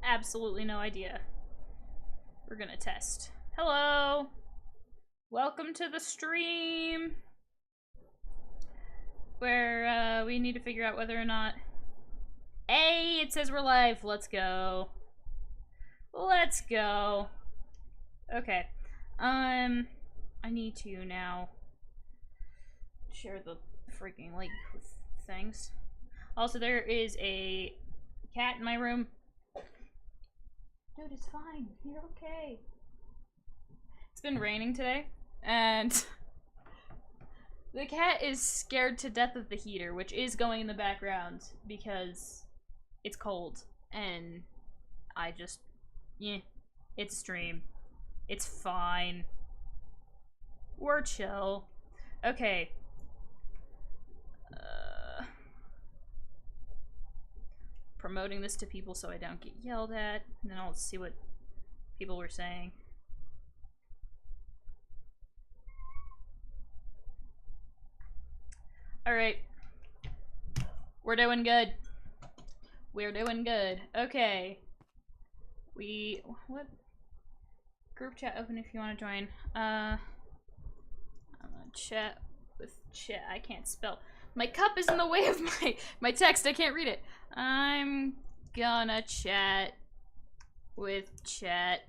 absolutely no idea. We're gonna test. Hello! Welcome to the stream! Where, we need to figure out whether or not... Hey, it says we're live! Let's go. Let's go. Okay. I need to now share the freaking link with things. Also, there is a cat in my room. Dude, it's fine. You're okay. It's been raining today, and the cat is scared to death of the heater, which is going in the background because it's cold, and I just, yeah, it's a stream. It's fine. We're chill. Okay. Promoting this to people so I don't get yelled at, and then I'll see what people were saying. Alright. We're doing good. We're doing good. Okay. What? Group chat open if you want to join. I'm gonna chat with chat. I can't spell. My cup is in the way of my text. I can't read it. I'm gonna chat with chat.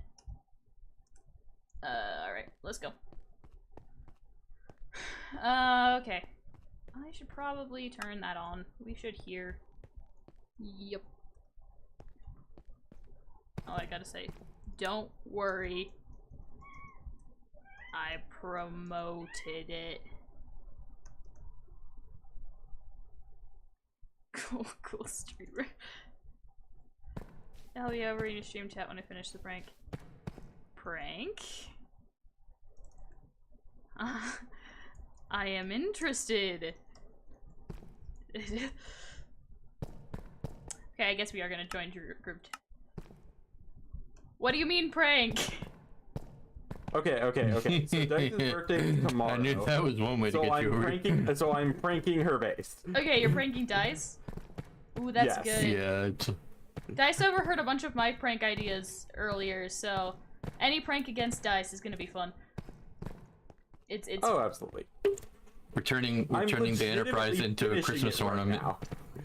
Alright, let's go. Okay. I should probably turn that on. We should hear. Yep. Oh, I gotta say, don't worry. I promoted it. Cool streamer. Hell yeah, we're gonna stream chat when I finish the prank. Prank? I am interested. Okay, I guess we are gonna join your group. What do you mean prank? Okay. So Dice's birthday is tomorrow. I knew that was one way to get you. So I'm pranking her base. Okay, you're pranking Dice? Ooh, that's yes. good. Yeah. Dice overheard a bunch of my prank ideas earlier, so any prank against Dice is gonna be fun. It's Oh, absolutely. We're turning the Enterprise into a Christmas ornament. Right.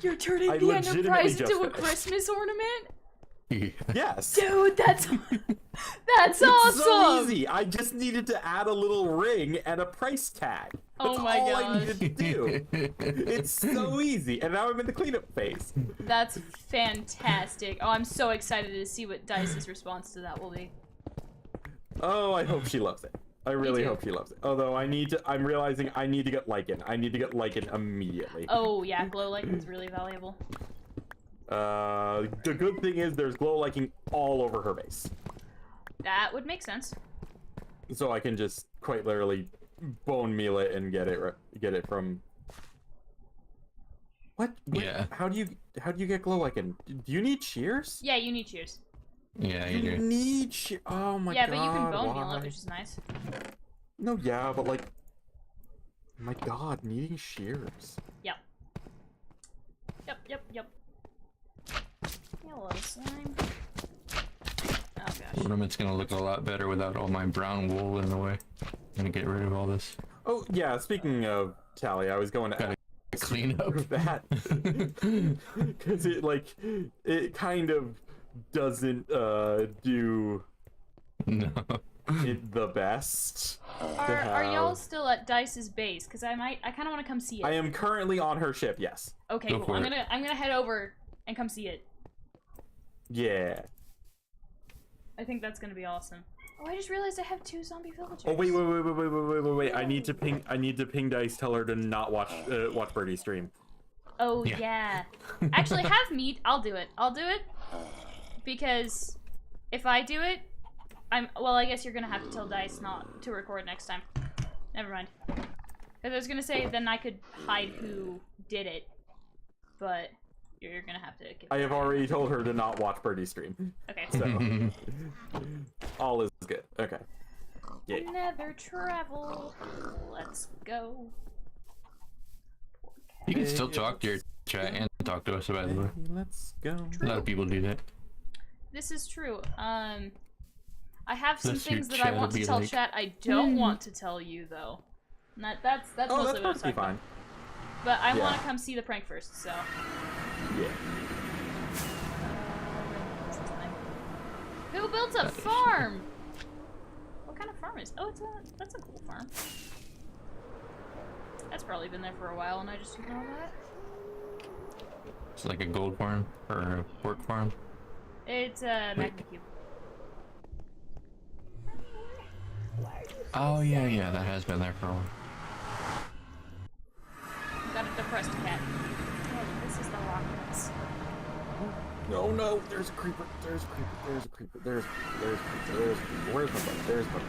You're turning the Enterprise into a Christmas ornament? Yes. Dude, that's it's awesome! So easy. I just needed to add a little ring and a price tag. That's oh my all god. I needed to do. It's so easy, and now I'm in the cleanup phase. That's fantastic. Oh, I'm so excited to see what Dice's response to that will be. Oh, I hope she loves it. I really hope she loves it. Although I'm realizing I need to get Lycan. I need to get Lycan immediately. Oh yeah, glow Lycan is really valuable. The good thing is there's glow liking all over her base. That would make sense. So I can just quite literally bone meal it and get it from. What? Yeah. How do you get glow liking? Do you need shears? Yeah, you need shears. Yeah, you do. need oh my god. Yeah, but you can bone meal it, which is nice. No, yeah, but like, my god, needing shears. Yep. Yep. Hello, slime. Oh gosh. Ornament's gonna look a lot better without all my brown wool in the way. I'm gonna get rid of all this. Oh yeah, speaking of Tali, I was going to clean up that because it kind of doesn't do it the best. Are y'all still at Dice's base? Because I kind of want to come see it. I am currently on her ship. Yes. Okay, cool. I'm gonna head over and come see it. Yeah. I think that's gonna be awesome. Oh, I just realized I have 2 zombie villagers. Oh wait! I need to ping Dice. Tell her to not watch Birdie's stream. Oh yeah. Actually, have meat. I'll do it. Because if I do it, well, I guess you're gonna have to tell Dice not to record next time. Never mind. Because I was gonna say then I could hide who did it, but you're gonna have to. I have already told her to not watch Birdie's stream. Okay. So all is good. Okay. Yeah. Never travel. Let's go. You can still talk to your chat and talk to us, by the way. Let's go. A lot of people do that. This is true. I have some This your things that I chat want will to be tell like, chat. I don't want to tell you though. And that's Oh, mostly that's what I was perfectly talking about. fine. But I Yeah. want to come see the prank first, so. Yeah. What's this thing? Who built a farm? What kind of farm is? Oh, that's a cool farm. That's probably been there for a while, and I just didn't know that. It's like a gold farm or a pork farm. It's Magma Cube. Oh yeah, that has been there for a while. Got a depressed cat. Oh, this is the rockets. No, there's a creeper. There's a creeper. There's a creeper. Where's my bug? There's my bug.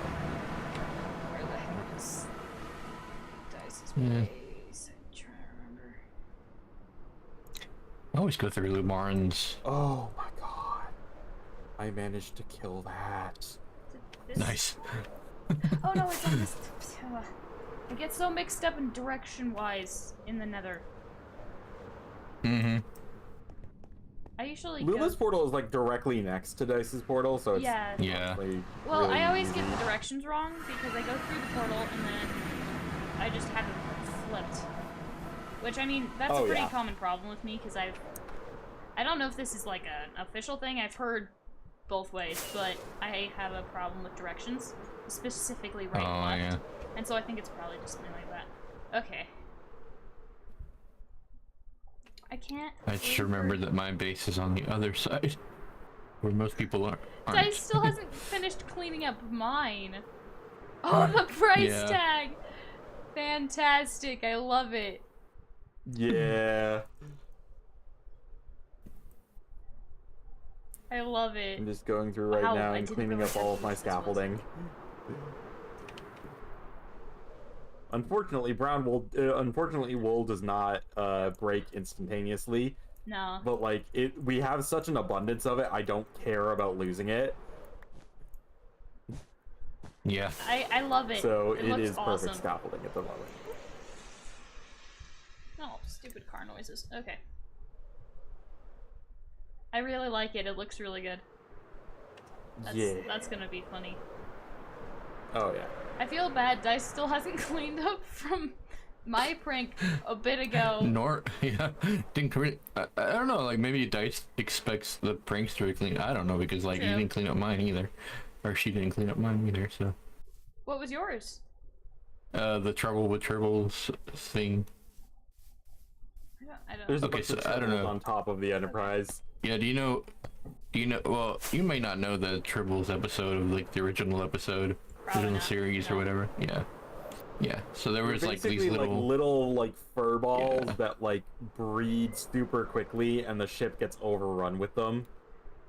Where the heck is Dice's Yeah. base? I'm trying to remember. I always go through the barns. Oh my god. I managed to kill that. This... Nice. Oh no, it's on this. I get so mixed up in direction-wise in the Nether. Mm-hmm. I usually Lula's go... portal is like directly next to Dice's portal, so it's Yeah. Yeah. honestly Well, really I always easy. get the directions wrong because I go through the portal and then I just have it flipped. Which, I mean, that's Oh, a pretty yeah. common problem with me because I don't know if this is like an official thing. I've heard both ways, but I have a problem with directions, specifically right and left. Yeah. And so I think it's probably just something like that. Okay. I can't. I just remembered that my base is on the other side, where most people aren't. Dice still hasn't finished cleaning up mine. Oh, the price Yeah. tag! Fantastic, I love it. Yeah. I love it. I'm just going through right Wow, now I and didn't cleaning realize up all how of my huge this was. scaffolding. Unfortunately, wool does not break instantaneously. No. But like we have such an abundance of it, I don't care about losing it. Yeah. I love it. So it it looks is awesome. perfect scaffolding at the moment. Oh, stupid car noises. Okay. I really like it. It looks really good. That's gonna be funny. Oh yeah. I feel bad. Dice still hasn't cleaned up from my prank a bit ago. Nor, yeah, didn't clean. I don't know. Like maybe Dice expects the prankster to clean. I don't know because like True. you didn't clean up mine either, or she didn't clean up mine either. So. What was yours? The trouble with tribbles thing. I don't. There's a Okay, bunch so of I don't tribbles know. on top of the Enterprise. Yeah. Do you know? Well, you may not know the tribbles episode of like the original episode, Probably original not, series no. or whatever. Yeah. Yeah. So there was like these Basically, little. like fur balls Yeah. that like breed super quickly, and the ship gets overrun with them.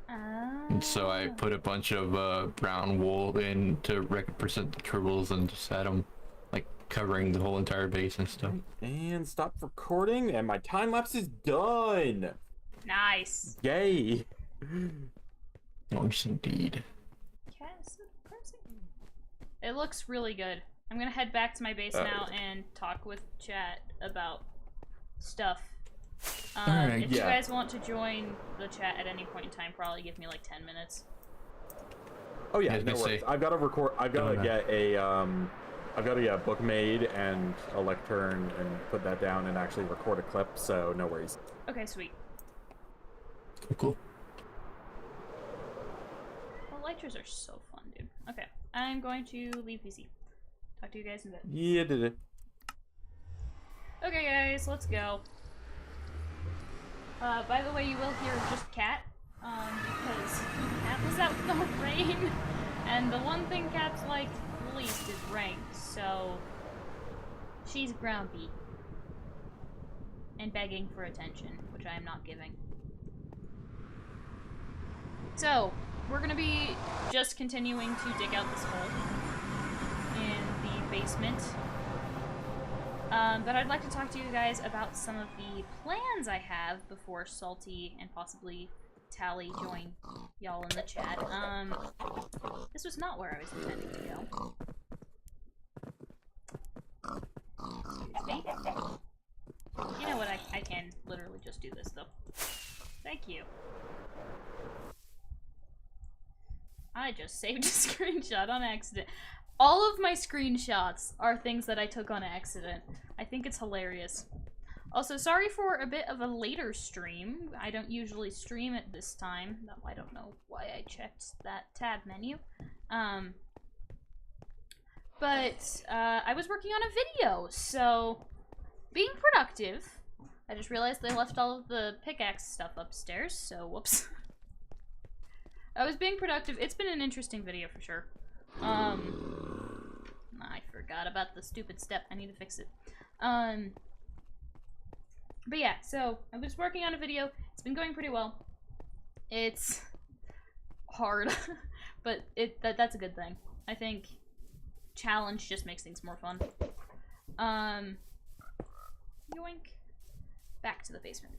And so I put a bunch of brown wool in to represent the tribbles and just had them like covering the whole entire base and stuff. And stop recording, and my time lapse is done. Nice. Yay! Yes, indeed. It looks really good. I'm gonna head back to my base Oh. now and talk with chat about stuff. Alright, if you yeah. guys want to join the chat at any point in time, probably give me like 10 minutes. Oh yeah, I was no gonna worries. say- I've got to record. I've got to get a I've got to get a book made and a lectern and put that down and actually record a clip. So no worries. Okay, sweet. Cool. Well, lectures are so fun, dude. Okay, I'm going to leave PC. Talk to you guys in a bit. Yeah, did it. Okay, guys, let's go. By the way, you will hear just Cat, because Cat was out in the rain, and the one thing cats like least is rain, so she's grumpy and begging for attention, which I am not giving. So, we're gonna be just continuing to dig out this hole in the basement. But I'd like to talk to you guys about some of the plans I have before Salty and possibly Tali join y'all in the chat. This was not where I was intending to go. Excuse me. You know what, I can literally just do this, though. Thank you. I just saved a screenshot on accident. All of my screenshots are things that I took on accident. I think it's hilarious. Also, sorry for a bit of a later stream. I don't usually stream at this time. No, I don't know why I checked that tab menu. But I was working on a video, so being productive. I just realized they left all of the pickaxe stuff upstairs, so whoops. I was being productive. It's been an interesting video for sure. I forgot about the stupid step. I need to fix it. But yeah, so I was working on a video. It's been going pretty well. It's hard, but that's a good thing. I think challenge just makes things more fun. Yoink. Back to the basement.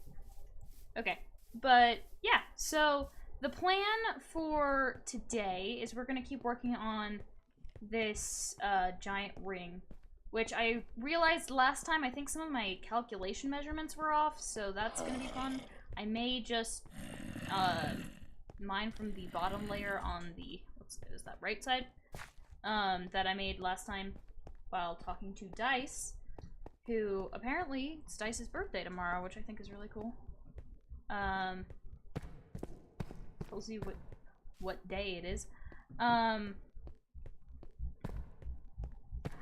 Okay, but yeah, so the plan for today is we're gonna keep working on this giant ring, which I realized last time I think some of my calculation measurements were off, so that's gonna be fun. I may just mine from the bottom layer on the, is that right side? That I made last time while talking to Dice, who apparently it's Dice's birthday tomorrow, which I think is really cool. Tells you what day it is.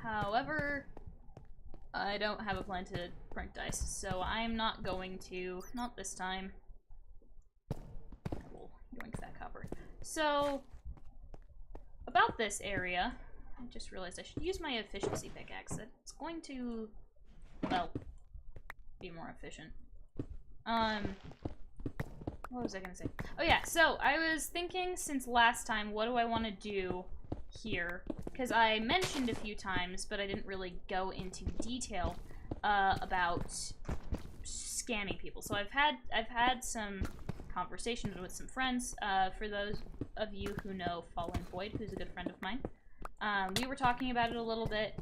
However, I don't have a plan to prank Dice, so I'm not going to, not this time. Cool, yoink that copper. So, about this area, I just realized I should use my efficiency pickaxe. It's going to, well, be more efficient. What was I gonna say? Oh yeah, so I was thinking since last time, what do I want to do here? Because I mentioned a few times, but I didn't really go into detail about scamming people. So I've had some conversations with some friends. For those of you who know Fallen Void, who's a good friend of mine, we were talking about it a little bit.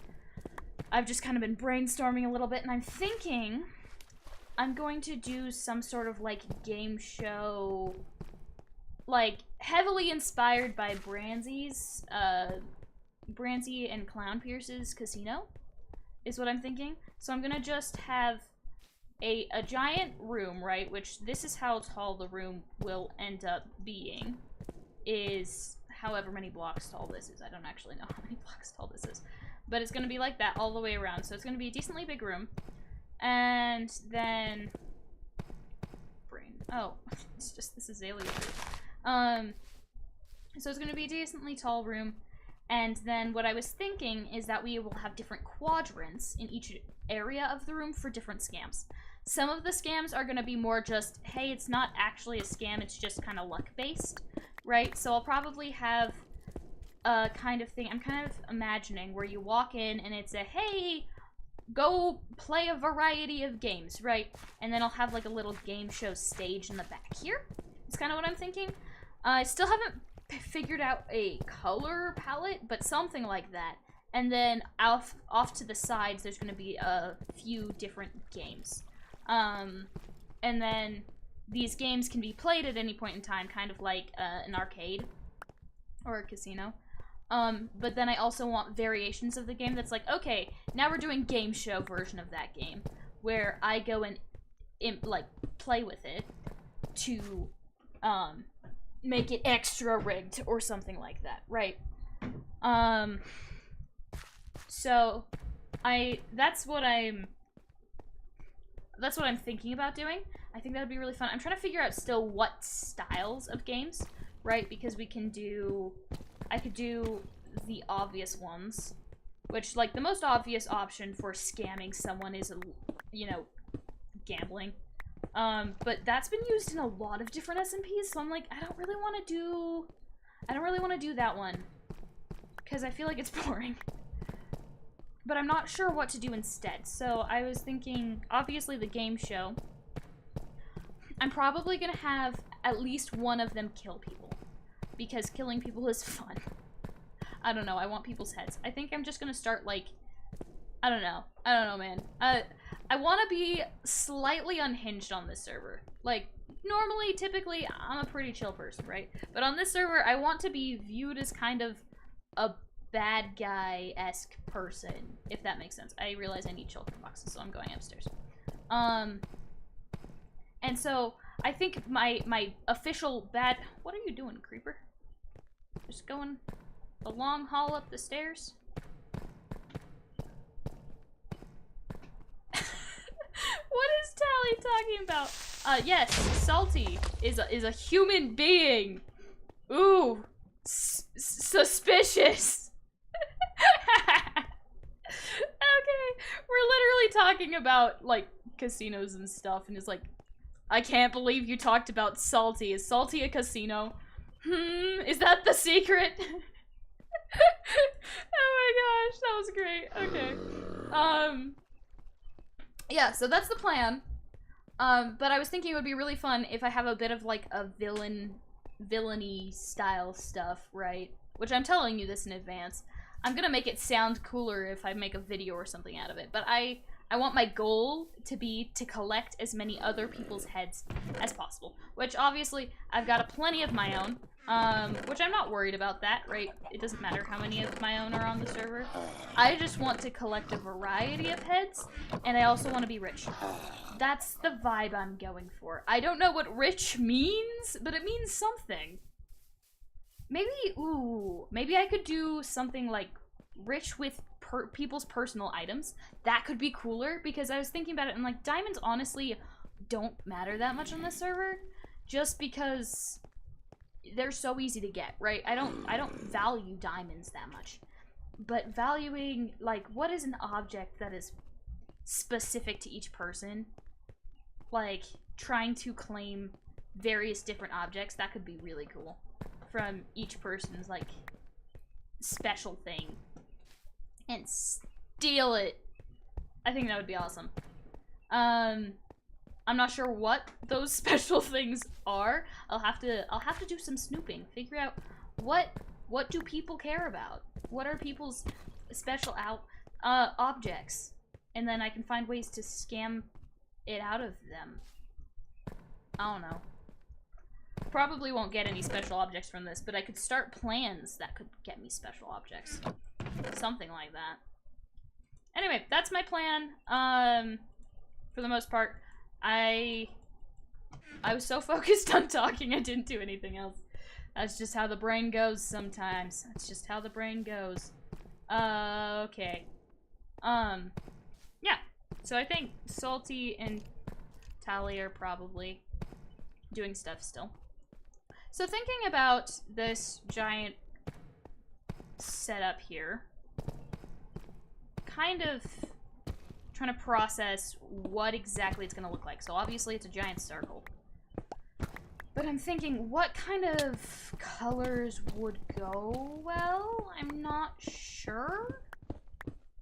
I've just kind of been brainstorming a little bit, and I'm thinking I'm going to do some sort of like game show, like heavily inspired by Branzy's, Branzy and Clown Pierce's casino, is what I'm thinking. So I'm gonna just have a giant room, right, which this is how tall the room will end up being, is however many blocks tall this is. I don't actually know how many blocks tall this is, but it's gonna be like that all the way around. So it's gonna be a decently big room. And then oh, it's just this azalea tree. So it's gonna be a decently tall room, and then what I was thinking is that we will have different quadrants in each area of the room for different scams. Some of the scams are gonna be more just, hey, it's not actually a scam, it's just kind of luck based, right? So I'll probably have a kind of thing I'm kind of imagining where you walk in and it's a, hey, go play a variety of games, right? And then I'll have like a little game show stage in the back here. It's kind of what I'm thinking. I still haven't figured out a color palette, but something like that. And then off to the sides, there's going to be a few different games. And then these games can be played at any point in time, kind of like an arcade or a casino. But then I also want variations of the game that's like, okay, now we're doing game show version of that game, where I go and like play with it to make it extra rigged or something like that, right? So that's what I'm thinking about doing. I think that would be really fun. I'm trying to figure out still what styles of games, right? Because I could do the obvious ones, which, like, the most obvious option for scamming someone is, you know, gambling. But that's been used in a lot of different SMPs, so I'm like, I don't really want to do that one, because I feel like it's boring. But I'm not sure what to do instead, so I was thinking, obviously the game show, I'm probably gonna have at least one of them kill people, because killing people is fun. I don't know, I want people's heads. I think I'm just gonna start, like, I don't know, man. I want to be slightly unhinged on this server. Like, normally, typically, I'm a pretty chill person, right? But on this server, I want to be viewed as kind of a bad guy-esque person, if that makes sense. I realize I need children boxes, so I'm going upstairs. And so I think my official bad... What are you doing, creeper? Just going the long haul up the stairs? What is Tali talking about? Yes, Salty is a human being. Ooh, suspicious. Okay, we're literally talking about, like, casinos and stuff, and it's like, I can't believe you talked about Salty. Is Salty a casino? Is that the secret? Oh my gosh, that was great. Okay. Yeah, so that's the plan. But I was thinking it would be really fun if I have a bit of, like, a villainy style stuff, right? Which I'm telling you this in advance. I'm gonna make it sound cooler if I make a video or something out of it, but I want my goal to be to collect as many other people's heads as possible, which obviously I've got plenty of my own, which I'm not worried about that, right? It doesn't matter how many of my own are on the server. I just want to collect a variety of heads, and I also want to be rich. That's the vibe I'm going for. I don't know what rich means, but it means something. Maybe I could do something like rich with people's personal items. That could be cooler, because I was thinking about it and, like, diamonds honestly don't matter that much on this server, just because they're so easy to get, right? I don't value diamonds that much. But valuing, like, what is an object that is specific to each person? Like, trying to claim various different objects, that could be really cool. From each person's, like, special thing. And steal it. I think that would be awesome. I'm not sure what those special things are. I'll have to do some snooping. Figure out what do people care about? What are people's special objects? And then I can find ways to scam it out of them. I don't know. Probably won't get any special objects from this, but I could start plans that could get me special objects. Something like that. Anyway, that's my plan. For the most part, I was so focused on talking I didn't do anything else. That's just how the brain goes sometimes. That's just how the brain goes. Okay. Yeah. So I think Salty and Tali are probably doing stuff still. So thinking about this giant setup here, kind of trying to process what exactly it's going to look like. So obviously it's a giant circle. But I'm thinking, what kind of colors would go well? I'm not sure.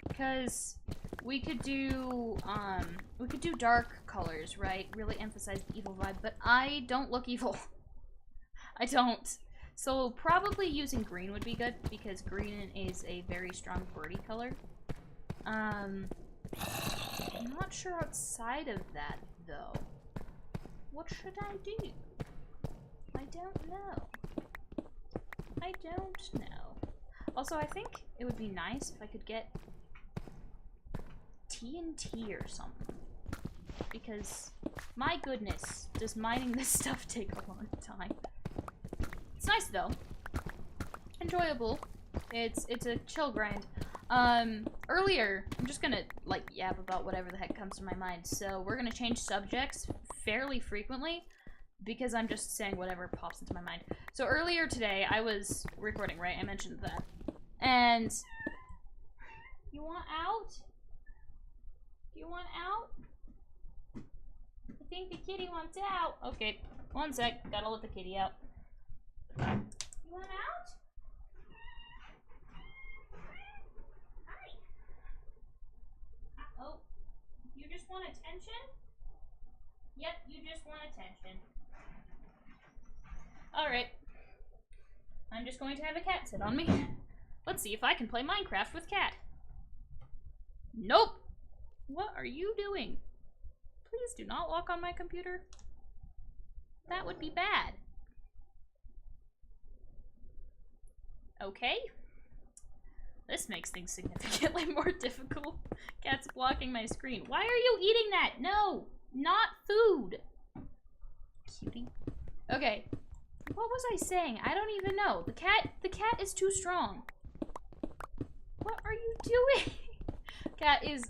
Because we could do dark colors, right? Really emphasize the evil vibe, but I don't look evil. I don't. So probably using green would be good, because green is a very strong birdie color. I'm not sure outside of that, though. What should I do? I don't know. I don't know. Also, I think it would be nice if I could get TNT or something. Because, my goodness, does mining this stuff take a long time. It's nice though. Enjoyable. It's a chill grind. Earlier, I'm just gonna, like, yap about whatever the heck comes to my mind. So we're gonna change subjects fairly frequently, because I'm just saying whatever pops into my mind. So earlier today, I was recording, right? I mentioned that. And... You want out? Do you want out? I think the kitty wants out. Okay, one sec. Gotta let the kitty out. You want out? Hi. Oh, you just want attention? Yep, you just want attention. Alright. I'm just going to have a cat sit on me. Let's see if I can play Minecraft with cat. Nope! What are you doing? Please do not walk on my computer. That would be bad. Okay. This makes things significantly more difficult. Cat's blocking my screen. Why are you eating that? No! Not food! Cutie. Okay. What was I saying? I don't even know. The cat is too strong. What are you doing? Cat is,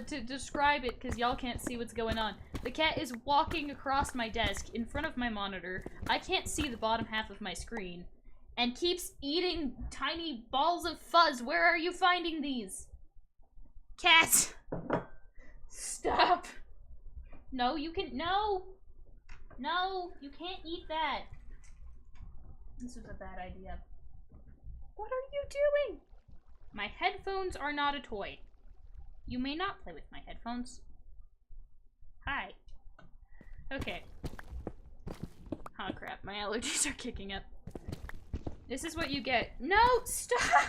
to describe it, because y'all can't see what's going on. The cat is walking across my desk in front of my monitor. I can't see the bottom half of my screen. And keeps eating tiny balls of fuzz. Where are you finding these? Cat! Stop! No, you can, no! No, you can't eat that. This was a bad idea. What are you doing? My headphones are not a toy. You may not play with my headphones. Hi. Okay. Oh crap, my allergies are kicking up. This is what you get. No, stop!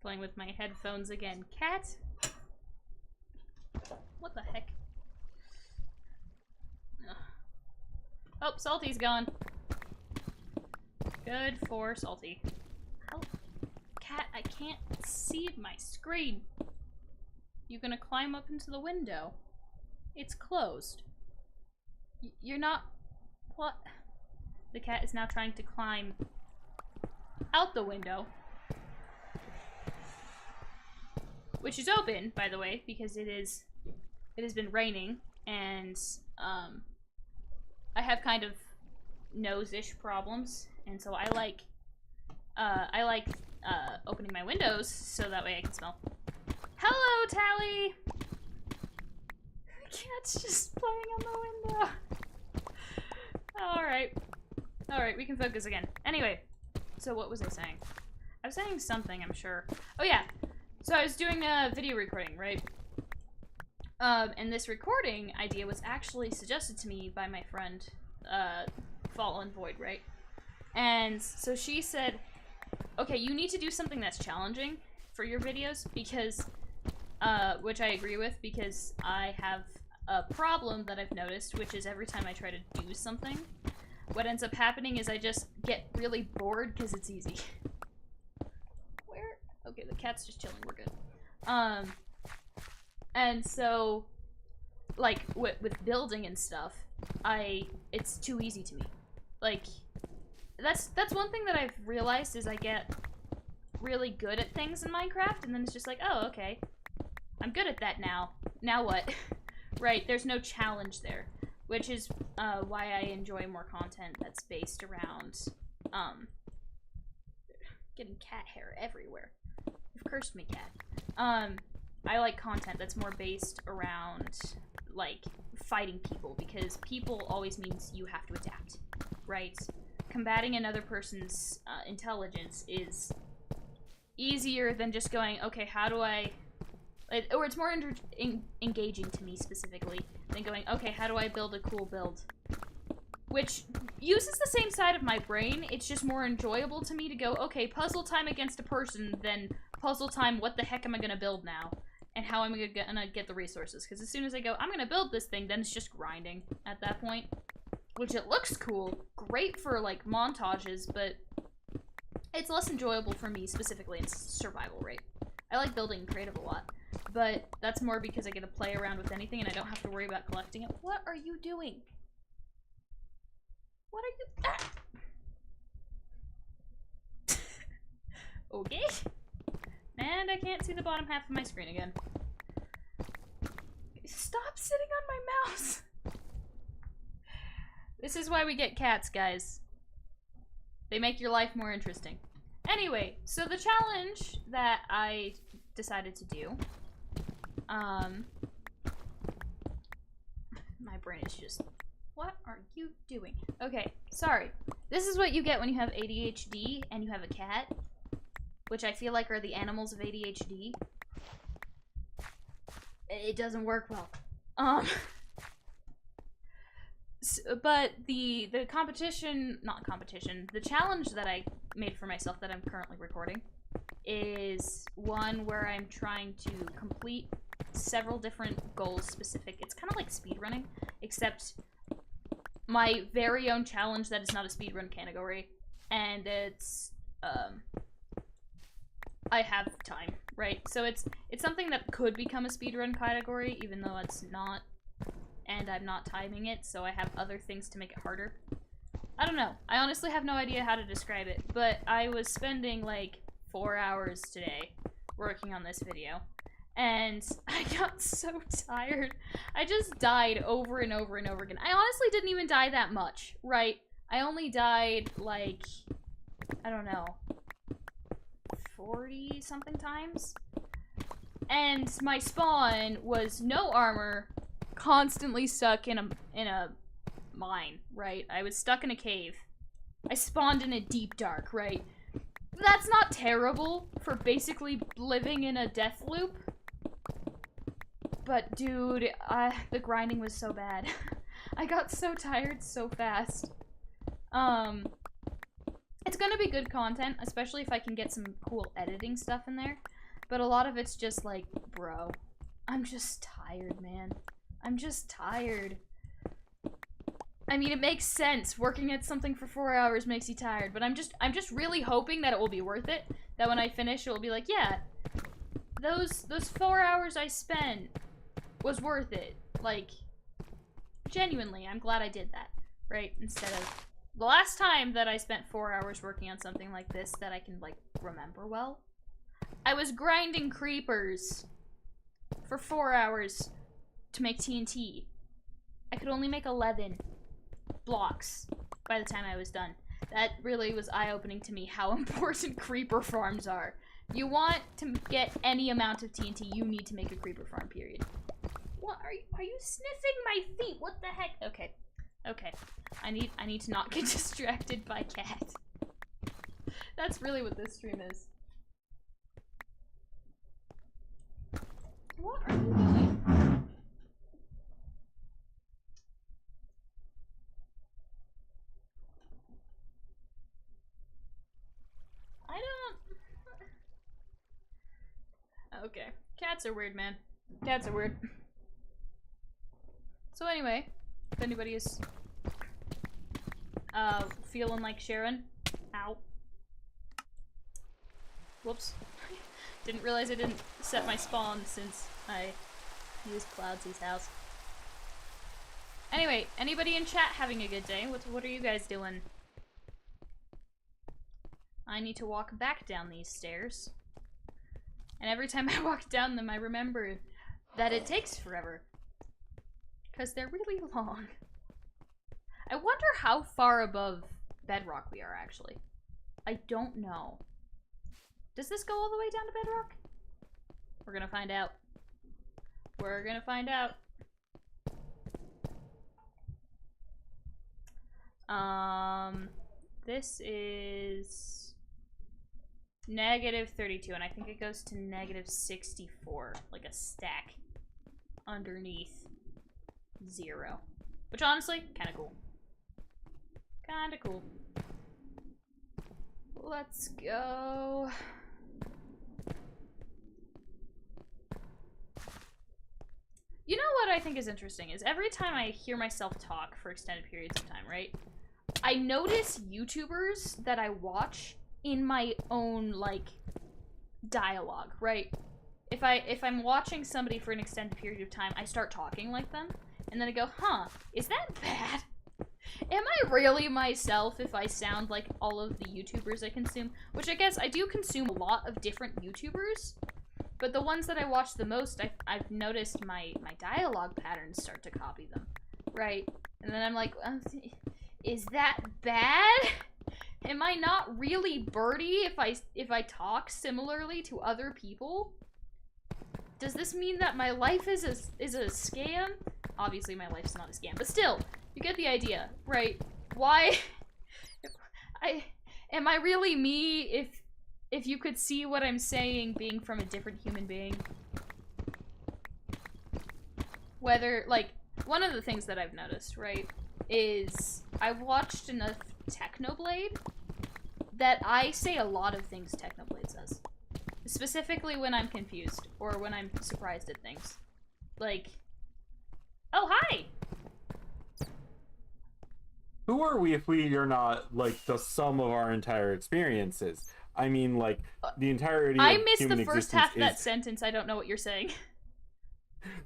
Playing with my headphones again. Cat? What the heck? Ugh. Oh, Salty's gone. Good for Salty. How? Cat, I can't see my screen. You gonna climb up into the window? It's closed. You're not... What? The cat is now trying to climb out the window. Which is open, by the way, because it has been raining, and I have kind of nose-ish problems, and so I like opening my windows so that way I can smell. Hello, Tali! The cat's just playing on the window. Alright. Alright, we can focus again. Anyway, so what was I saying? I was saying something, I'm sure. Oh yeah, so I was doing a video recording, right? And this recording idea was actually suggested to me by my friend, Fallen Void, right? And so she said, okay, you need to do something that's challenging for your videos because, which I agree with, because I have a problem that I've noticed, which is every time I try to do something, what ends up happening is I just get really bored because it's easy. Where? Okay, the cat's just chilling, we're good. And so, like, with building and stuff, it's too easy to me. Like, that's one thing that I've realized is I get really good at things in Minecraft, and then it's just like, oh, okay. I'm good at that now. Now what? Right, there's no challenge there. Which is why I enjoy more content that's based around, getting cat hair everywhere. You've cursed me, cat. I like content that's more based around, like, fighting people, because people always means you have to adapt, right? Combating another person's intelligence is easier than just going, okay, how do I... or it's more engaging to me specifically than going, okay, how do I build a cool build? Which uses the same side of my brain, it's just more enjoyable to me to go, okay, puzzle time against a person, than puzzle time, what the heck am I gonna build now? And how am I gonna get the resources? Because as soon as I go, I'm gonna build this thing, then it's just grinding at that point. Which it looks cool, great for, like, montages, but it's less enjoyable for me specifically in survival rate. I like building creative a lot. But that's more because I get to play around with anything and I don't have to worry about collecting it. What are you doing? What are you... Ah! Okay. And I can't see the bottom half of my screen again. Stop sitting on my mouse! This is why we get cats, guys. They make your life more interesting. Anyway, so the challenge that I decided to do... my brain is just... What are you doing? Okay, sorry. This is what you get when you have ADHD and you have a cat. Which I feel like are the animals of ADHD. It doesn't work well. But the competition... Not competition. The challenge that I made for myself that I'm currently recording is one where I'm trying to complete several different goals specific. It's kind of like speedrunning, except my very own challenge that is not a speedrun category, and it's I have time, right? So it's something that could become a speedrun category, even though it's not, and I'm not timing it, so I have other things to make it harder. I don't know. I honestly have no idea how to describe it, but I was spending like 4 hours today working on this video, and I got so tired. I just died over and over and over again. I honestly didn't even die that much, right? I only died like, I don't know, 40 something times, and my spawn was no armor, constantly stuck in a mine, right? I was stuck in a cave. I spawned in a deep dark, right? That's not terrible for basically living in a death loop, but dude, the grinding was so bad. I got so tired so fast. It's gonna be good content, especially if I can get some cool editing stuff in there. But a lot of it's just like, bro, I'm just tired, man. I'm just tired. I mean, it makes sense. Working at something for 4 hours makes you tired, but I'm just really hoping that it will be worth it. That when I finish, it will be like, yeah, those 4 hours I spent was worth it. Like, genuinely, I'm glad I did that, right? Instead of the last time that I spent 4 hours working on something like this that I can, like, remember well, I was grinding creepers for 4 hours to make TNT. I could only make 11 blocks by the time I was done. That really was eye-opening to me how important creeper farms are. You want to get any amount of TNT, you need to make a creeper farm, period. What are you sniffing my feet? What the heck? Okay. Okay. I need to not get distracted by cat. That's really what this stream is. What are you doing? I don't... Okay. Cats are weird, man. Cats are weird. So anyway, if anybody is feeling like Sharon, ow. Whoops. Didn't realize I didn't set my spawn since I used Cloudsy's house. Anyway, anybody in chat having a good day? What are you guys doing? I need to walk back down these stairs. And every time I walk down them, I remember that it takes forever. Because they're really long. I wonder how far above bedrock we are, actually. I don't know. Does this go all the way down to bedrock? We're gonna find out. We're gonna find out. This is -32, and I think it goes to -64, like a stack underneath 0. Which honestly, kinda cool. Kinda cool. Let's go. You know what I think is interesting is every time I hear myself talk for extended periods of time, right? I notice YouTubers that I watch in my own, like, dialogue, right? If I'm watching somebody for an extended period of time, I start talking like them, and then I go, huh, is that bad? Am I really myself if I sound like all of the YouTubers I consume? Which I guess I do consume a lot of different YouTubers, but the ones that I watch the most, I've noticed my dialogue patterns start to copy them, right? And then I'm like, is that bad? Am I not really Birdie if I talk similarly to other people? Does this mean that my life is a scam? Obviously my life's not a scam, but still, you get the idea, right? Why am I really me if you could see what I'm saying being from a different human being? Whether, like, one of the things that I've noticed, right, is I've watched enough Technoblade that I say a lot of things Technoblade says. Specifically when I'm confused, or when I'm surprised at things. Like, oh, hi! Who are we if we are not, like, the sum of our entire experiences? I mean, like, the entirety I of missed human the first existence half of that is... sentence. I don't know what you're saying.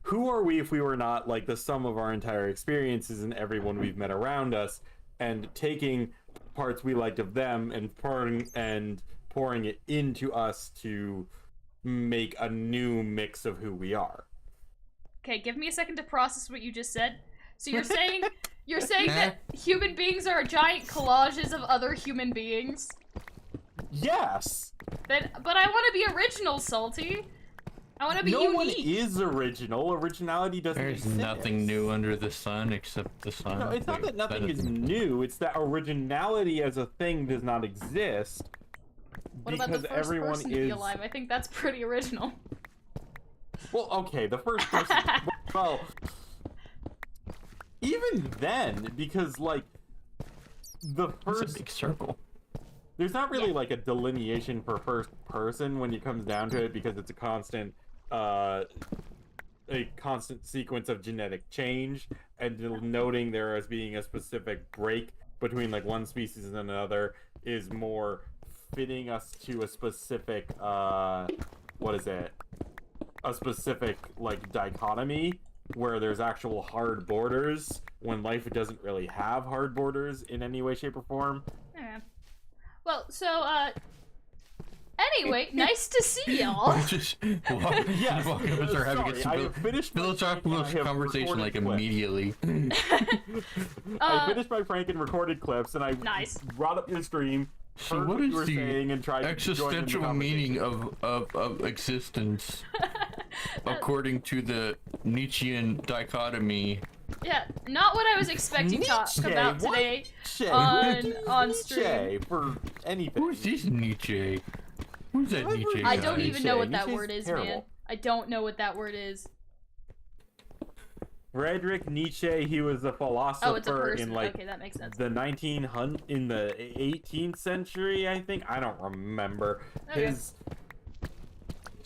Who are we if we were not, like, the sum of our entire experiences and everyone we've met around us, and taking parts we liked of them and pouring it into us to make a new mix of who we are? Okay, give me a second to process what you just said. So you're saying that human beings are giant collages of other human beings? Yes. But I want to be original, Salty. I want to be unique. No one is original. Originality doesn't There's exist. nothing new under the sun except the sun. No, it's not that nothing is new. It's that originality as a thing does not exist. What about the first person to be alive? I think that's pretty original. Well, okay, the first person... well... Even then, because, like... The first... It's a big circle. There's not really, like, a delineation for first person when it comes down to it, because it's a constant sequence of genetic change, and noting there as being a specific break between, like, one species and another is more fitting us to a specific, what is it? A specific, like, dichotomy, where there's actual hard borders, when life doesn't really have hard borders in any way, shape, or form. Yeah. Well, so, anyway, nice to see y'all. Just walk up and start having a philosophical conversation, like, immediately. I finished my prank and recorded clips, and I brought up your stream, So heard what you is were the saying, and tried existential to meaning of existence according to the Nietzschean dichotomy? Yeah, not what I was expecting to talk about today on stream. For anything. Who's this Nietzsche? Who's that Nietzsche? I don't guy? even know what that Nietzsche's word is, terrible. man. I don't know what that word is. Friedrich Nietzsche, he was a philosopher Oh, it's a person. in, like, okay, that makes sense. the 18th century, I think. I don't remember. Okay. His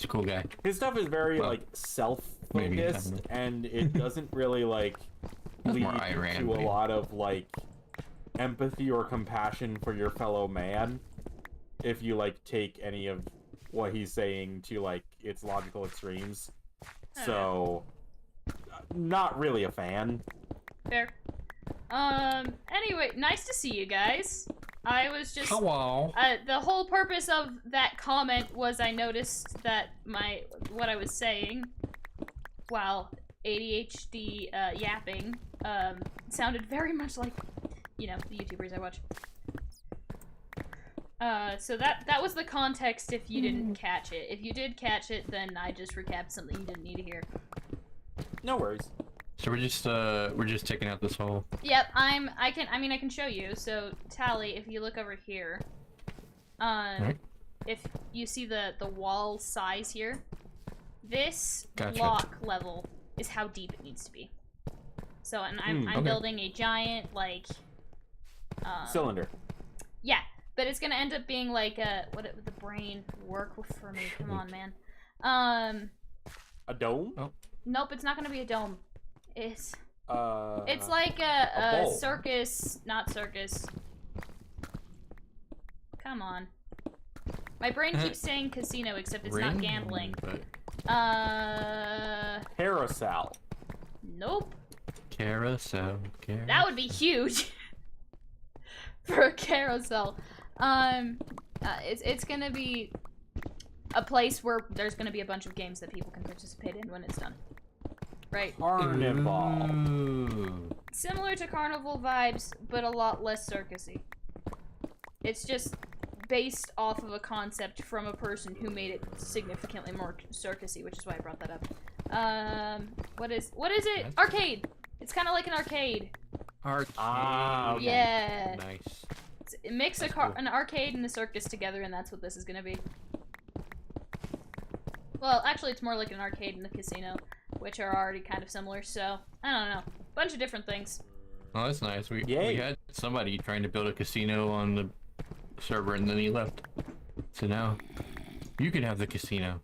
cool guy. His stuff is very, Well, like, maybe, I self-focused, don't know. and it doesn't really, like, That's lead more Iran, to a maybe. lot of, like, empathy or compassion for your fellow man if you, like, take any of what he's saying to, like, its logical extremes. So, not really a fan. Fair. Anyway, nice to see you guys. I was just... Hello. The whole purpose of that comment was I noticed that what I was saying, while ADHD yapping, sounded very much like, you know, the YouTubers I watch. So that was the context if you didn't catch it. If you did catch it, then I just recapped something you didn't need to hear. No worries. So we're just taking out this whole. Yep, I can show you. So Tali, if you look over here, Right. if you see the wall size here, this Gotcha. block level is how deep it needs to be. So, and I'm okay. building a giant, like, Cylinder. yeah, but it's gonna end up being like what would the brain work for me? Come on, man. A dome? Oh. Nope, it's not gonna be a dome. It's It's like a bowl. circus, not circus. Come on. My brain keeps saying casino, except it's not gambling. But Carousel. Nope. carousel. That would be huge for a carousel. It's gonna be a place where there's gonna be a bunch of games that people can participate in when it's done. Right. Carnival. Ooh. Similar to carnival vibes, but a lot less circusy. It's just based off of a concept from a person who made it significantly more circusy, which is why I brought that up. What is it? Arcade. It's kind of like an arcade. Arcade. Ah, okay. Yeah. Nice. Mix That's cool. an arcade and a circus together, and that's what this is gonna be. Well, actually, it's more like an arcade and a casino, which are already kind of similar. So I don't know, bunch of different things. Oh, that's nice. We Yay. had somebody trying to build a casino on the server, and then he left. So now you can have the casino.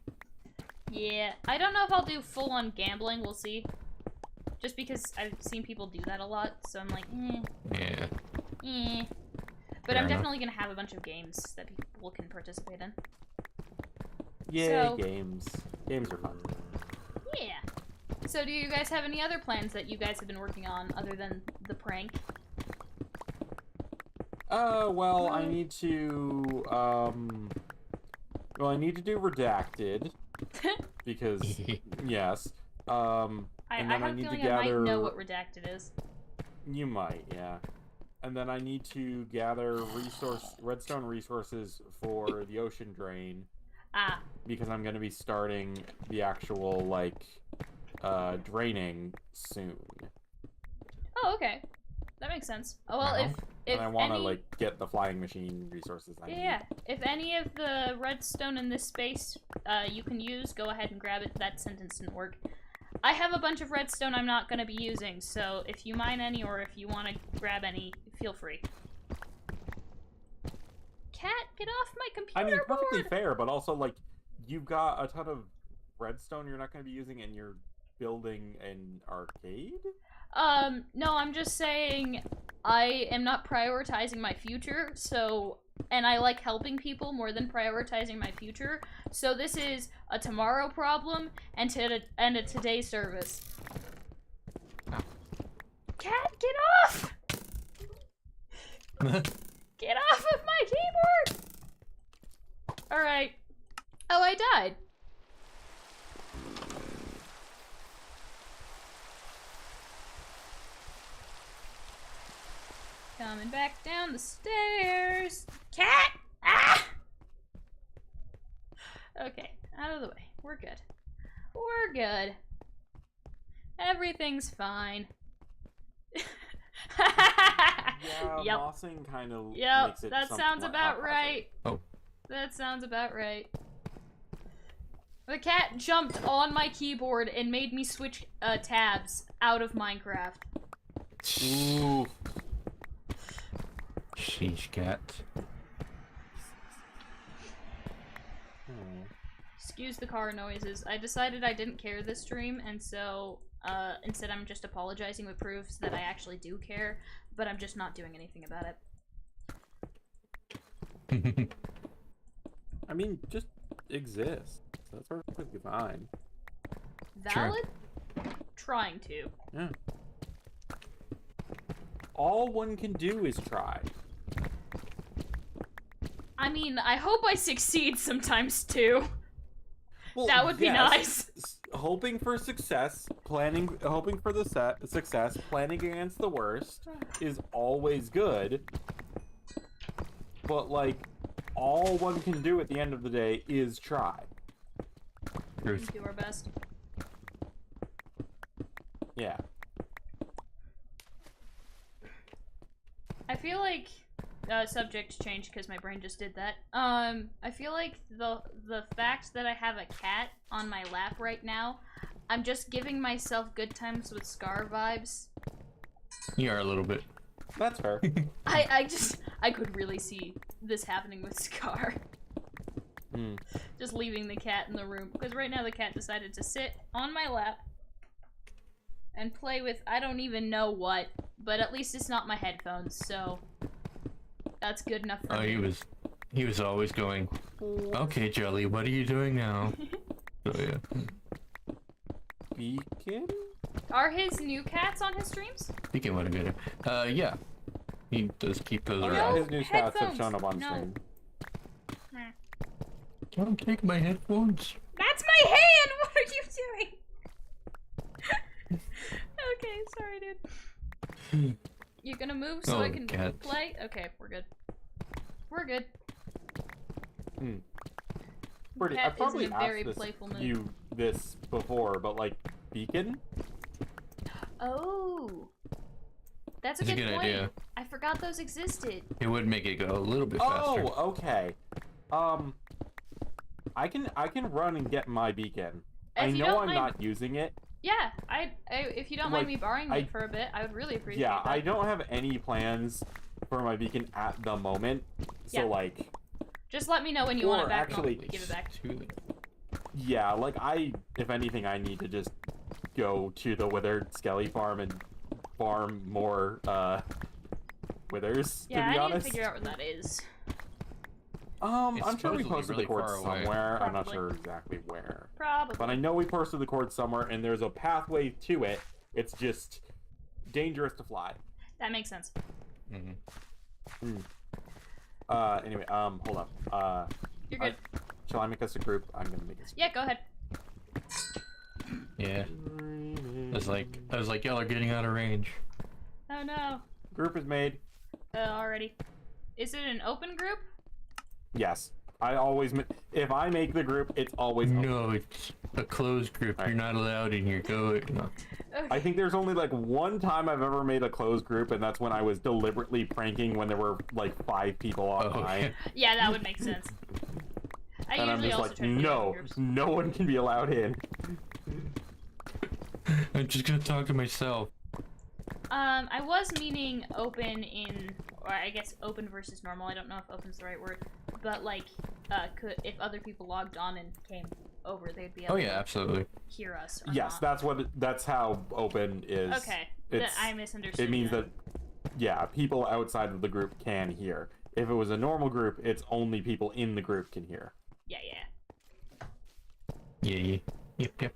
Yeah, I don't know if I'll do full-on gambling. We'll see. Just because I've seen people do that a lot, so I'm like, eh. Yeah. But Fair I'm enough. definitely gonna have a bunch of games that people can participate in. Yay, So- games. Games are fun. Yeah. So do you guys have any other plans that you guys have been working on other than the prank? Well, I need to, well, I need to do redacted, because, yes, and I then have I a need to feeling I might gather... know what redacted is. You might, yeah. And then I need to gather redstone resources for the ocean drain, Ah. because I'm going to be starting the actual, like, draining soon. Oh, okay. That makes sense. Oh, well, Uh-huh. if And I want to, any... like, get the flying machine resources I need. Yeah, if any of the redstone in this space you can use, go ahead and grab it. That sentence didn't work. I have a bunch of redstone I'm not going to be using, so if you mine any or if you want to grab any, feel free. Cat, get off my computer I mean, perfectly board! fair, but also, like, you've got a ton of redstone you're not going to be using, and you're building an arcade? No, I'm just saying I am not prioritizing my future, so... And I like helping people more than prioritizing my future. So this is a tomorrow problem and a today service. Oh. Cat, get off! Get off of my keyboard! Alright. Oh, I died. Coming back down the stairs. Cat! Ah! Okay, out of the way. We're good. We're good. Everything's fine. Yeah, Yep. mossing kind of Yep, makes it that sounds somewhat about haphazard. right. Oh. That sounds about right. The cat jumped on my keyboard and made me switch tabs out of Minecraft. Ooh. Sheesh, cat. Excuse the car noises. I decided I didn't care this stream, and so instead I'm just apologizing with proofs that I actually do care, but I'm just not doing anything about it. I mean, just exist. That's perfectly fine. Valid? Trying to. Yeah. All one can do is try. I mean, I hope I succeed sometimes too. Well, That would be yes, nice. Hoping for success, hoping for the success, planning against the worst is always good. But, like, all one can do at the end of the day is try. We do our best. Yeah. I feel like subject change because my brain just did that. I feel like the fact that I have a cat on my lap right now, I'm just giving myself good times with Scar vibes. You are a little bit. That's fair. I could really see this happening with Scar. Mm. Just leaving the cat in the room because right now the cat decided to sit on my lap and play with I don't even know what, but at least it's not my headphones, so that's good enough for Oh, me. he was always going, okay, Jelly, what are you doing now? So, yeah. Beacon? Are his new cats on his streams? Speaking what good. Yeah. He does keep those Oh around. yeah, his new stats have headphones. shown up on No. stream. Don't take my headphones. That's my hand! What are you doing? Okay, sorry, dude. You gonna move so I Oh, can cats. play? Okay, we're good. We're good. Pretty. Cat I've probably is in a very asked playful mood. you this before, but like Beacon? Oh. That's a That's a good good point. idea. I forgot those existed. It would make it go a little bit faster. Oh, okay. I can run and get my beacon. I If you know don't I'm mind, not using it. yeah, if you don't mind me borrowing it for a bit, I would really appreciate Yeah, that. I don't have any plans for my beacon at the moment. So Yeah. like, Just let me know when you want Or it back actually- and I'll give it back. yeah, like if anything, I need to just go to the withered skelly farm and farm more withers. Yeah, to be I honest, need to figure out where that is. I'm It's sure we supposedly posted really the cord far away. somewhere. I'm not Probably. sure exactly where, Probably. but I know we posted the cord somewhere, and there's a pathway to it. It's just dangerous to fly. That makes sense. Anyway, hold up. You're good. Shall I make us a group? I'm gonna make us. Yeah, go ahead. Yeah. I was like, y'all are getting out of range. Oh no. Group is made. Already. Is it an open group? Yes. I always. If I make the group, it's always. Open. No, it's a closed group. Right. You're not allowed in here. Go. No. Okay. I think there's only like one time I've ever made a closed group, and that's when I was deliberately pranking when there were like 5 people online. Yeah, that would make sense. I And I'm usually just also like, try to do open no, groups. no one can be allowed in. I'm just gonna talk to myself. I was meaning open in, or I guess open versus normal. I don't know if open's the right word, but like, if other people logged on and came over, they'd be able Oh yeah, to absolutely. hear us. Or Yes, not. that's how open is. Okay, I misunderstood. It means then. that, yeah, people outside of the group can hear. If it was a normal group, it's only people in the group can hear. Yeah. Yeah. Yep. Okay.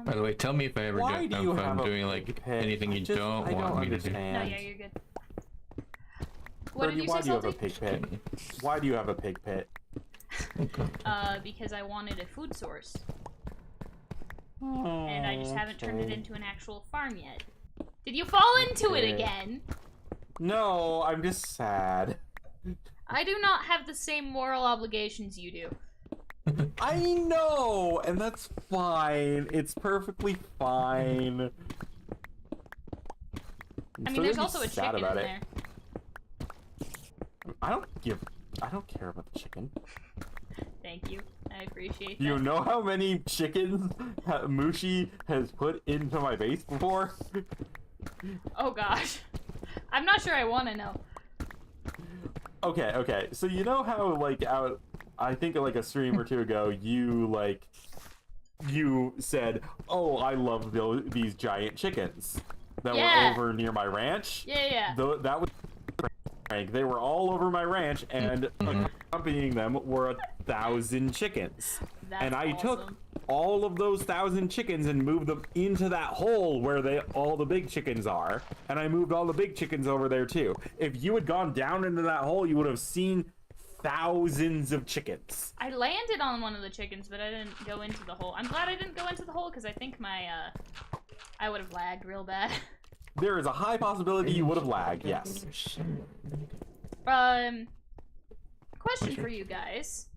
By the way, tell me if I ever Why get do done you if have I'm a doing like pet? anything you don't want me to do. No, understand. yeah, you're good. What Birdie, did you why say, do you have a Salty? pig pit? Why do you have a pig pit? Because I wanted a food source, and I just haven't turned it into an actual farm yet. Did you fall into it Okay. again? No, I'm just sad. I do not have the same moral obligations you do. I know, and that's fine. It's perfectly fine. I mean, there's also a chicken in there. I don't care about the chicken. Thank you. I appreciate Do you that. know how many chickens Mushi has put into my base before? Oh gosh. I'm not sure I want to know. Okay. So you know how I think like a stream or two ago, you said, "Oh, I love these giant chickens that were over near my ranch." Yeah. That was prank. They were all over my ranch, and accompanying them were 1,000 chickens. That's And I took awesome. all of those 1,000 chickens and moved them into that hole where all the big chickens are, and I moved all the big chickens over there too. If you had gone down into that hole, you would have seen thousands of chickens. I landed on one of the chickens, but I didn't go into the hole. I'm glad I didn't go into the hole because I think I would have lagged real bad. There is a high possibility you would have lagged, yes. Question for you guys.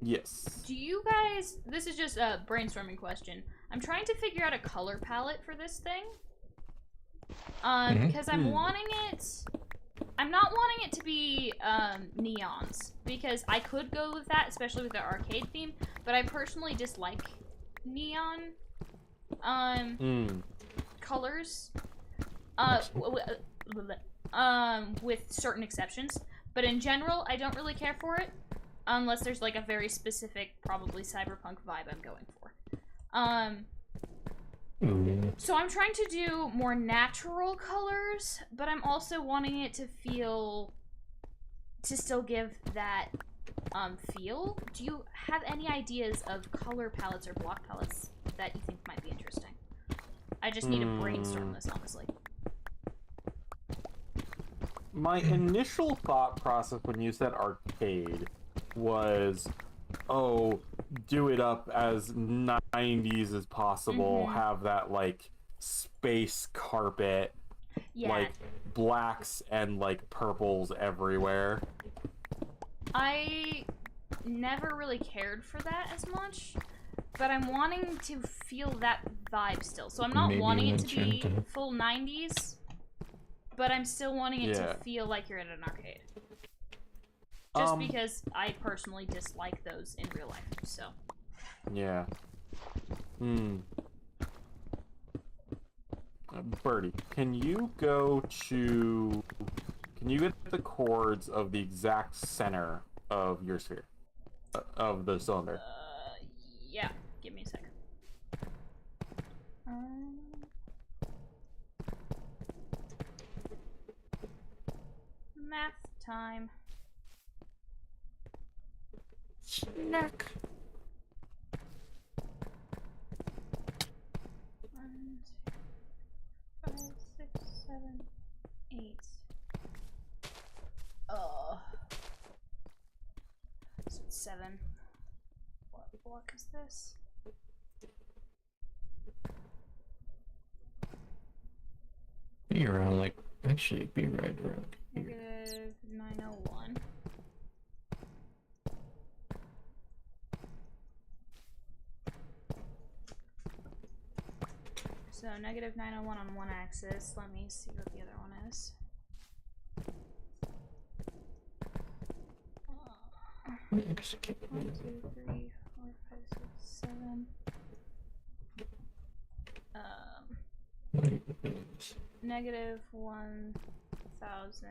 Yes. Do you guys, this is just a brainstorming question. I'm trying to figure out a color palette for this thing. Because I'm not wanting it to be neons, because I could go with that, especially with the arcade theme, but I personally dislike neon colors. With certain exceptions, but in general, I don't really care for it. Unless there's like a very specific, probably cyberpunk vibe I'm going for. So I'm trying to do more natural colors, but I'm also wanting it to still give that feel. Do you have any ideas of color palettes or block palettes that you think might be interesting? I just need to brainstorm this, honestly. My initial thought process when you said arcade was, oh, do it up as 90s as possible, have that like space carpet, like blacks and like purples everywhere. I never really cared for that as much, but I'm wanting to feel that vibe still. So I'm not wanting it to be full 90s, but I'm still wanting it to feel like you're at an arcade. Just because I personally dislike those in real life, so. Yeah. Birdie, can you get the chords of the exact center of your sphere? Of the cylinder? Yeah. Give me a second. Math time. Snack. 1, 2, 5, 6, 7, 8. Oh. So it's 7. What block is this? Be around, like, actually be right around here. Negative 901. So negative 901 on one axis. Let me see what the other one is. Wait, I guess I can't. 1, 2, 3, 4, 5, 6, 7. Negative 1,000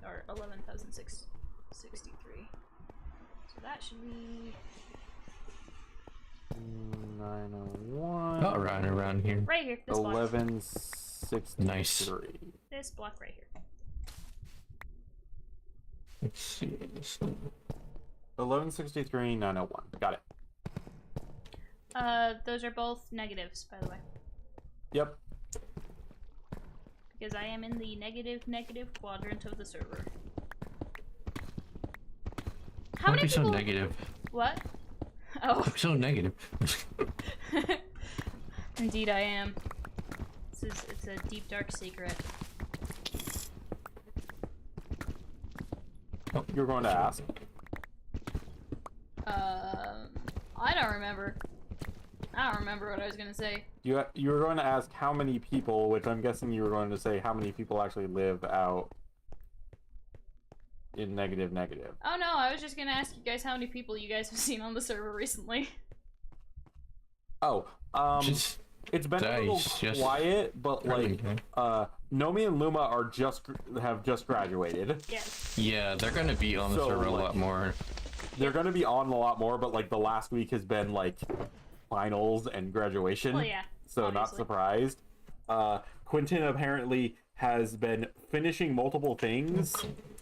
or 11,663. So that should be 901. Oh, around here. right here. This block. 1163. Nice. This block right here. Let's see this one. 1163, 901. Got it. Those are both negatives, by the way. Yep. Because I am in the negative quadrant of the server. How Don't many be so people? negative. What? Oh, Don't be so negative. indeed I am. It's a deep dark secret. You're going to ask. I don't remember. I don't remember what I was gonna say. You were going to ask how many people, which I'm guessing you were going to say how many people actually live out in negative. Oh no, I was just gonna ask you guys how many people you guys have seen on the server recently. Oh, Just it's been a little just quiet, but like, Nomi and Luma are have just graduated. Yes. yeah, they're gonna be on the So, server a like, lot more. They're going to be on a lot more, but like the last week has been like finals and graduation. Well, yeah. So obviously. not surprised. Quentin apparently has been finishing multiple things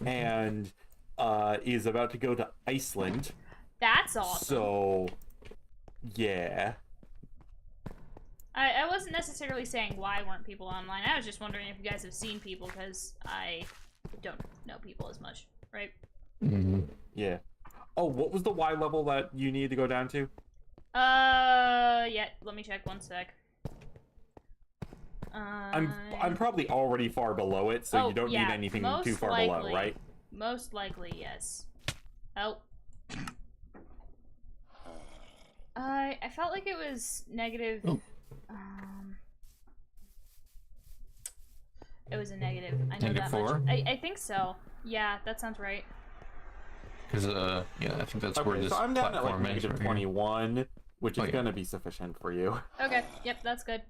and is about to go to Iceland. That's awesome. So, yeah. I wasn't necessarily saying why weren't people online. I was just wondering if you guys have seen people, because I don't know people as much, right? Mm-hmm. Yeah. Oh, what was the Y level that you need to go down to? Yeah, let me check one sec. I'm probably already far below it, so you don't need anything too far below, right? Most likely, yes. Oh. I felt like it was negative. Oh. It was a negative. I know Negative that 4? much. I think so. Yeah, that sounds right. Because yeah, I think that's where Okay, this so I'm down at like platform is negative right here. 21, which is yeah. gonna be sufficient for you. Okay, yep, that's good.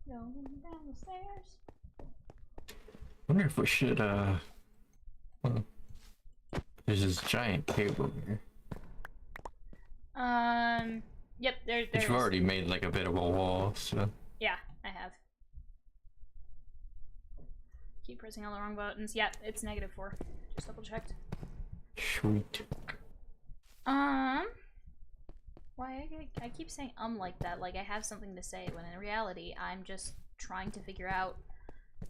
Going down the stairs. Wonder if we should well, there's this giant cable here. Yep, there's. Which you've already made like a bit of a wall, so. Yeah, I have. Keep pressing all the wrong buttons. Yeah, it's -4. Just double checked. Sweet. Why I keep saying like that, like I have something to say, when in reality I'm just trying to figure out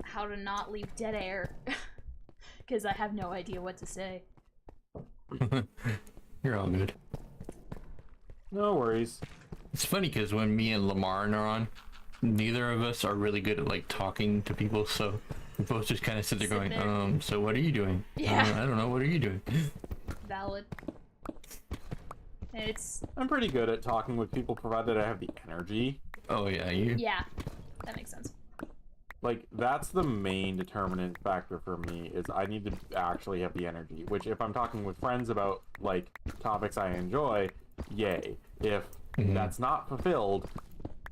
how to not leave dead air. Because I have no idea what to say. You're all good. No worries. It's funny because when me and Lamar are on, neither of us are really good at like talking to people, so we both just kind of sit there going, so what are you doing? Yeah. I don't know, what are you doing? Valid. I'm pretty good at talking with people, provided I have the energy. Oh yeah, you. Yeah, that makes sense. Like, that's the main determinant factor for me, is I need to actually have the energy. Which, if I'm talking with friends about, like, topics I enjoy, yay. If that's not fulfilled,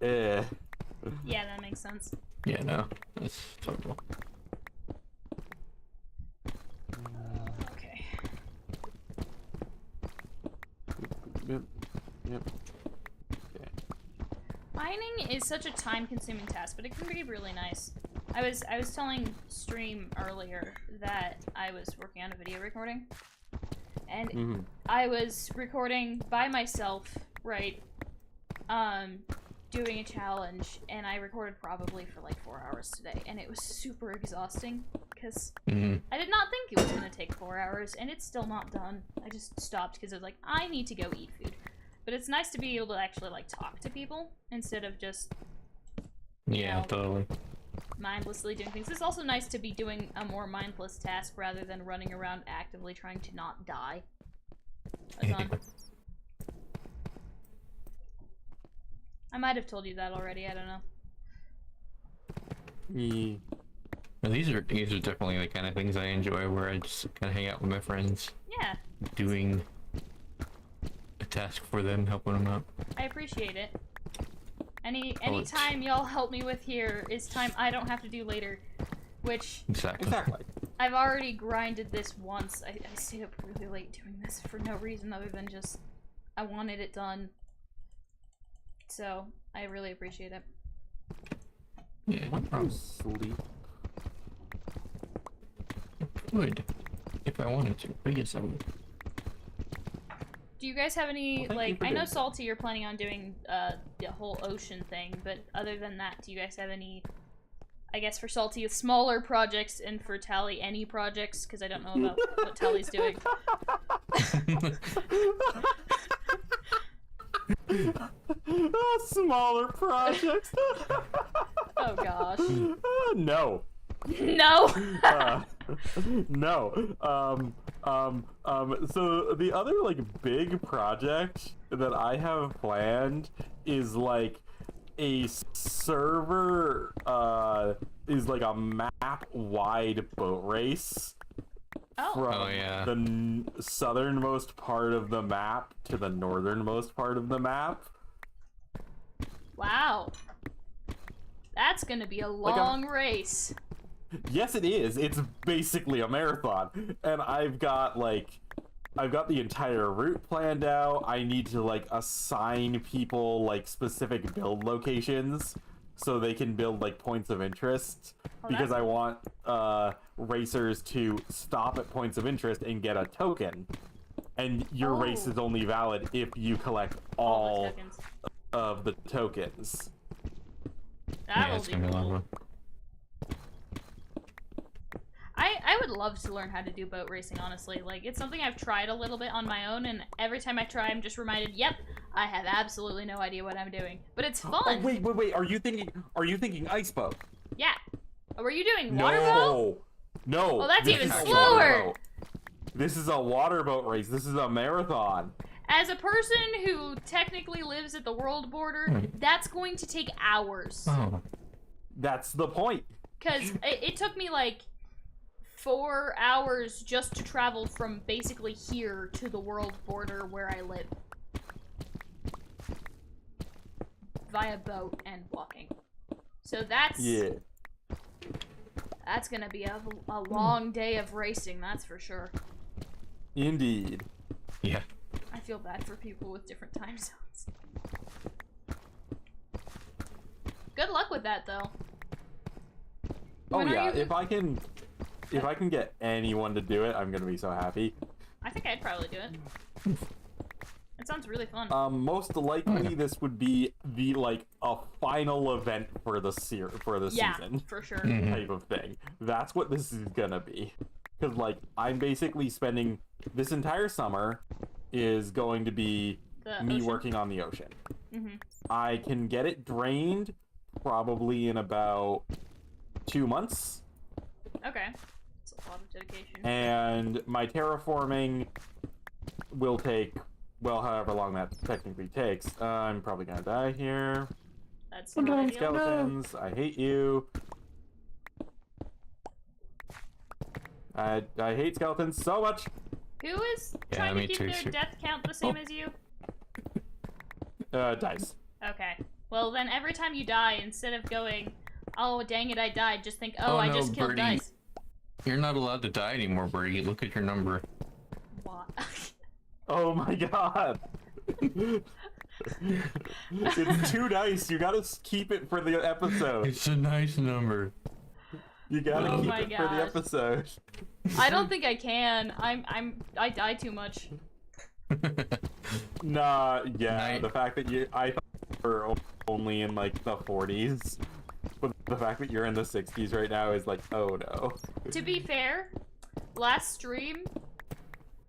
Yeah, that makes sense. Yeah, no, that's total. Okay. Yep. Okay. Mining is such a time-consuming task, but it can be really nice. I was telling Stream earlier that I was working on a video recording, and I was recording by myself, right? Doing a challenge, and I recorded probably for like 4 hours today, and it was super exhausting because I did not think it was gonna take 4 hours, and it's still not done. I just stopped because I was like, I need to go eat food. But it's nice to be able to actually like talk to people instead of just totally mindlessly doing things. It's also nice to be doing a more mindless task rather than running around actively trying to not die. I might have told you that already, I don't know. Well, these are definitely the kind of things I enjoy, where I just kind of hang out with my friends. Yeah. Doing a task for them, helping them out. I appreciate it. Any time y'all help me with here is time I don't have to do later, which Exactly. I've already grinded this once. I stayed up really late doing this for no reason other than just I wanted it done. So I really appreciate it. Yeah, no problem. Sleep. Would, if I wanted to, but yes, I would. Do you guys have any, Well, like, for I know doing Salty, you're planning on doing the whole ocean thing, but other than that, do you guys have any, I guess for Salty, smaller projects, and for Tali, any projects? Because I don't know about what Tali's doing. Smaller projects. Oh gosh. No. No! No. So the other like big project that I have planned is like a server is like a map wide boat race from the southernmost part of the map to the northernmost part of the map. Wow. That's gonna be a long race. Yes, it is. It's basically a marathon. And I've got the entire route planned out. I need to like assign people like specific build locations so they can build like points of interest, because I want racers to stop at points of interest and get a token. And your race is only valid if you collect all of the tokens. That'll be cool. I would love to learn how to do boat racing, honestly. Like, it's something I've tried a little bit on my own, and every time I try, I'm just reminded, yep, I have absolutely no idea what I'm doing. But it's fun! Oh, wait, are you thinking ice boat? Yeah. Oh, were you doing water boat? No! Oh, that's even slower! This is a water boat race. This is a marathon. As a person who technically lives at the world border, that's going to take hours. Oh. That's the point. Because it took me, like, 4 hours just to travel from basically here to the world border where I live. Via boat and walking. So that's... Yeah. That's gonna be a long day of racing, that's for sure. Indeed. Yeah. I feel bad for people with different time zones. Good luck with that, though. Oh yeah, if I can get anyone to do it, I'm gonna be so happy. I think I'd probably do it. It sounds really fun. Most likely this would be the a final event for the season. Yeah, for sure. Type of thing. That's what this is gonna be. Because I'm basically spending this entire summer is going to be me working on the ocean. I can get it drained probably in about 2 months. Okay. That's a lot of dedication. And my terraforming will take, well, however long that technically takes. I'm probably gonna die here. That's not ideal. Skeletons, I hate you. I hate skeletons so much. Who is trying to keep their death count the same as you? Dice. Okay. Well, then every time you die, instead of going, oh, dang it, I died, just think, oh, I just killed Birdie. Dice. You're not allowed to die anymore, Birdie. Look at your number. What? Oh my god. It's too nice. You gotta keep it for the episode. It's a nice number. You gotta Oh keep my it for the gosh. episode. I don't think I can. I die too much. Nah, yeah. Night. The fact that I thought you were only in like the 40s, but the fact that you're in the 60s right now is like, oh no. To be fair, last stream,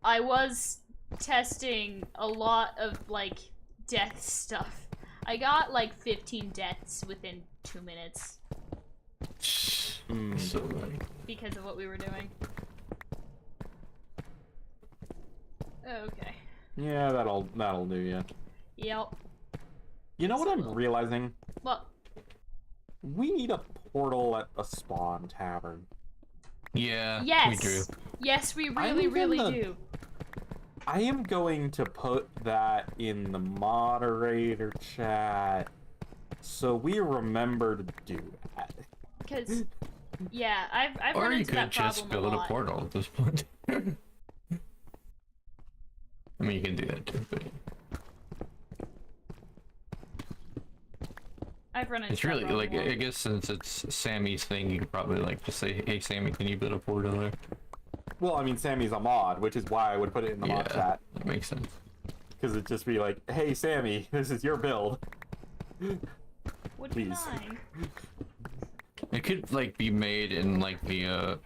I was testing a lot of like death stuff. I got like 15 deaths within 2 minutes So like, because of what we were doing. Okay. Yeah, that'll do ya. Yep. You know what I'm realizing? Well, We need a portal at the spawn tavern. yeah, yes. we do. Yes, we I'm really gonna- do. I am going to put that in the moderator chat so we remember to do that. Because, yeah, I've Or run you into could that just problem build a a lot. portal at this point. I mean, you can do that too, but I've run into it's that really problem like, a lot. I guess since it's Sammy's thing, you could probably like just say, "Hey, Sammy, can you build a portal there?" Well, I mean, Sammy's a mod, which is why I would put it in the mod chat. that makes sense. Because it'd just be like, hey, Sammy, this is your build. Would you please. mind? It could like be made in like the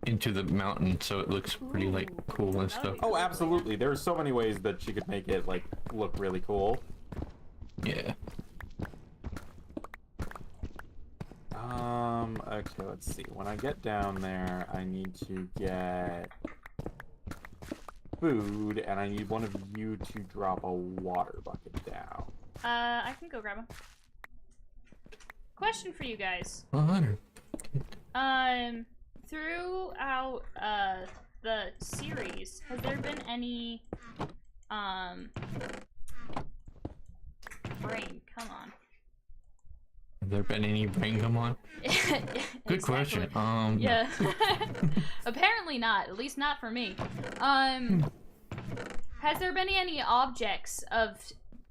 into the mountain, so it looks pretty like Ooh, cool and that stuff. would be Oh, absolutely. There's so many ways that she could make it, like, look really cool. Yeah. Okay, let's see. When I get down there, I need to get food, and I need one of you to drop a water bucket down. I can go grab them. Question for you guys. 100. Throughout the series, has there been any brain? Come on. Have there been any brain come on? Good question. Yeah. Apparently not. At least not for me. Has there been any objects of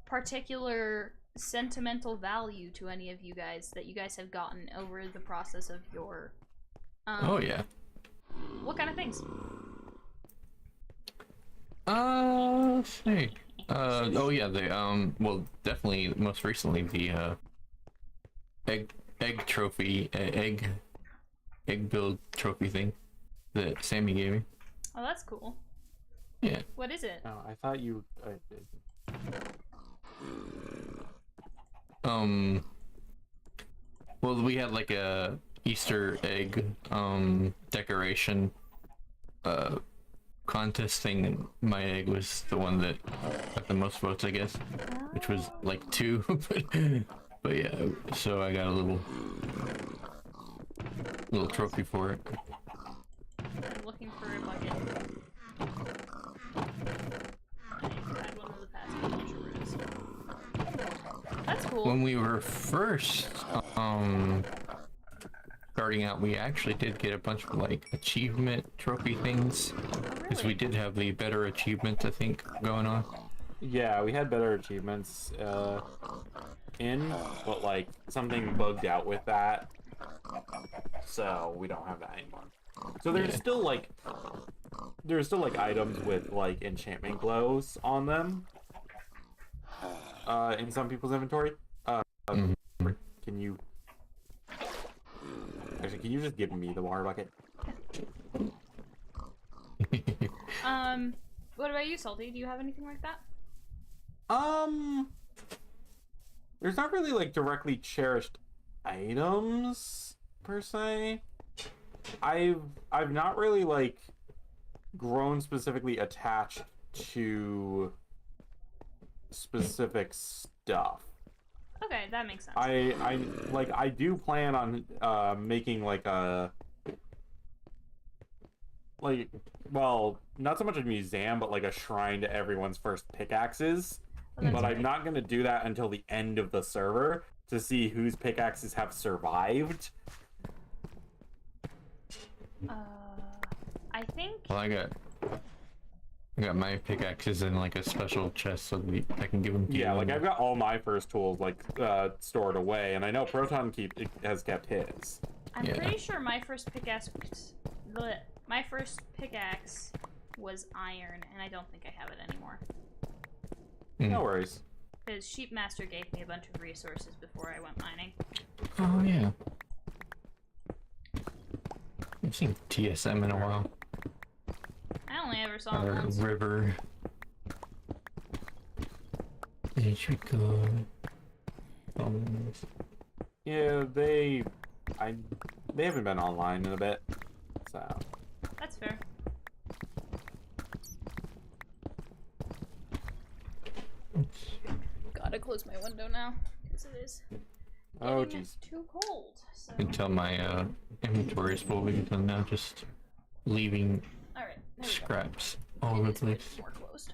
particular sentimental value to any of you guys that you guys have gotten over the process of your Oh yeah. What kind of things? Let's see. Oh yeah, well, definitely most recently the egg trophy, egg build trophy thing that Sammy gave me. Oh, that's cool. Yeah. What is it? Oh, I thought you... Well, we had like a Easter egg decoration contest thing, and my egg was the one that got the most votes, I guess, which was like 2. but yeah, so I got a little trophy for it. I'm looking for a bucket. I had one of the past Bunchasquares. That's cool. When we were first starting out, we actually did get a bunch of like achievement trophy things, because we did have the better achievement, I think, going on. Yeah, we had better achievements but like something bugged out with that, so we don't have that anymore. So there's still like items with like enchantment glows on them in some people's inventory. Can you actually, can you just give me the water bucket? What about you, Salty? Do you have anything like that? There's not really like directly cherished items per se. I've not really like grown specifically attached to specific stuff. Okay, that makes sense. I do plan on making like a well, not so much a museum, but like a shrine to everyone's first pickaxes. Well, that's But I'm great. not going to do that until the end of the server to see whose pickaxes have survived. I think Well, I got I got my pickaxes in like a special chest so that I can give them to you. Yeah, like I've got all my first tools like stored away, and I know Proton has kept his. I'm pretty sure my first pickaxe was iron, and I don't think I have it anymore. No worries. Because Sheepmaster gave me a bunch of resources before I went mining. Oh yeah. I haven't seen TSM in a while. I only ever saw him once. River. There should go. Yeah, they haven't been online in a bit, so. That's fair. Gotta close my window now, because it is Oh getting jeez. too cold. So. Until my inventory is full, because I'm now just leaving Alright, scraps all over the place. More closed.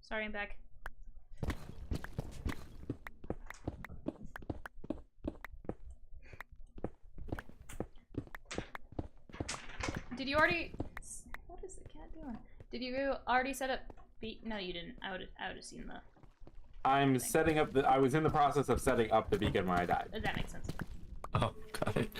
Sorry, I'm back. Did you already? What is the cat doing? Did you already set up? No, you didn't. I would have seen the. I'm setting up I was in the process of setting up the beacon when I died. That makes sense. Oh, got it.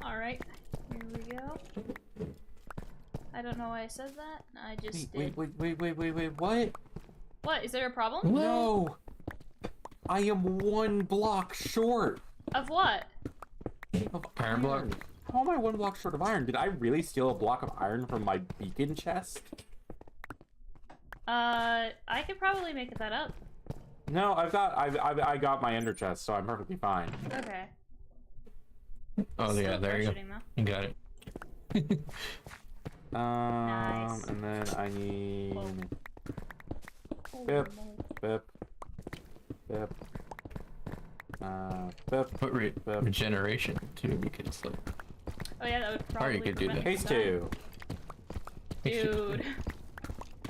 Alright, here we go. I don't know why I said that. I just did. Wait, what? What? Is there a problem? No! I am 1 block short Of what? of Iron block? How am I 1 block short of iron? Did I really steal a block of iron from my beacon chest? I could probably make that up. No, I got my ender chest, so I'm perfectly fine. Okay. Oh yeah, Still there you go. questioning, though. You got it. Nice. And then I need Oh, Bip. no. Bip. Bip. Bip. Put regeneration too, because like, Oh yeah, that would probably. you could do prevent that. Case dying. 2. Dude.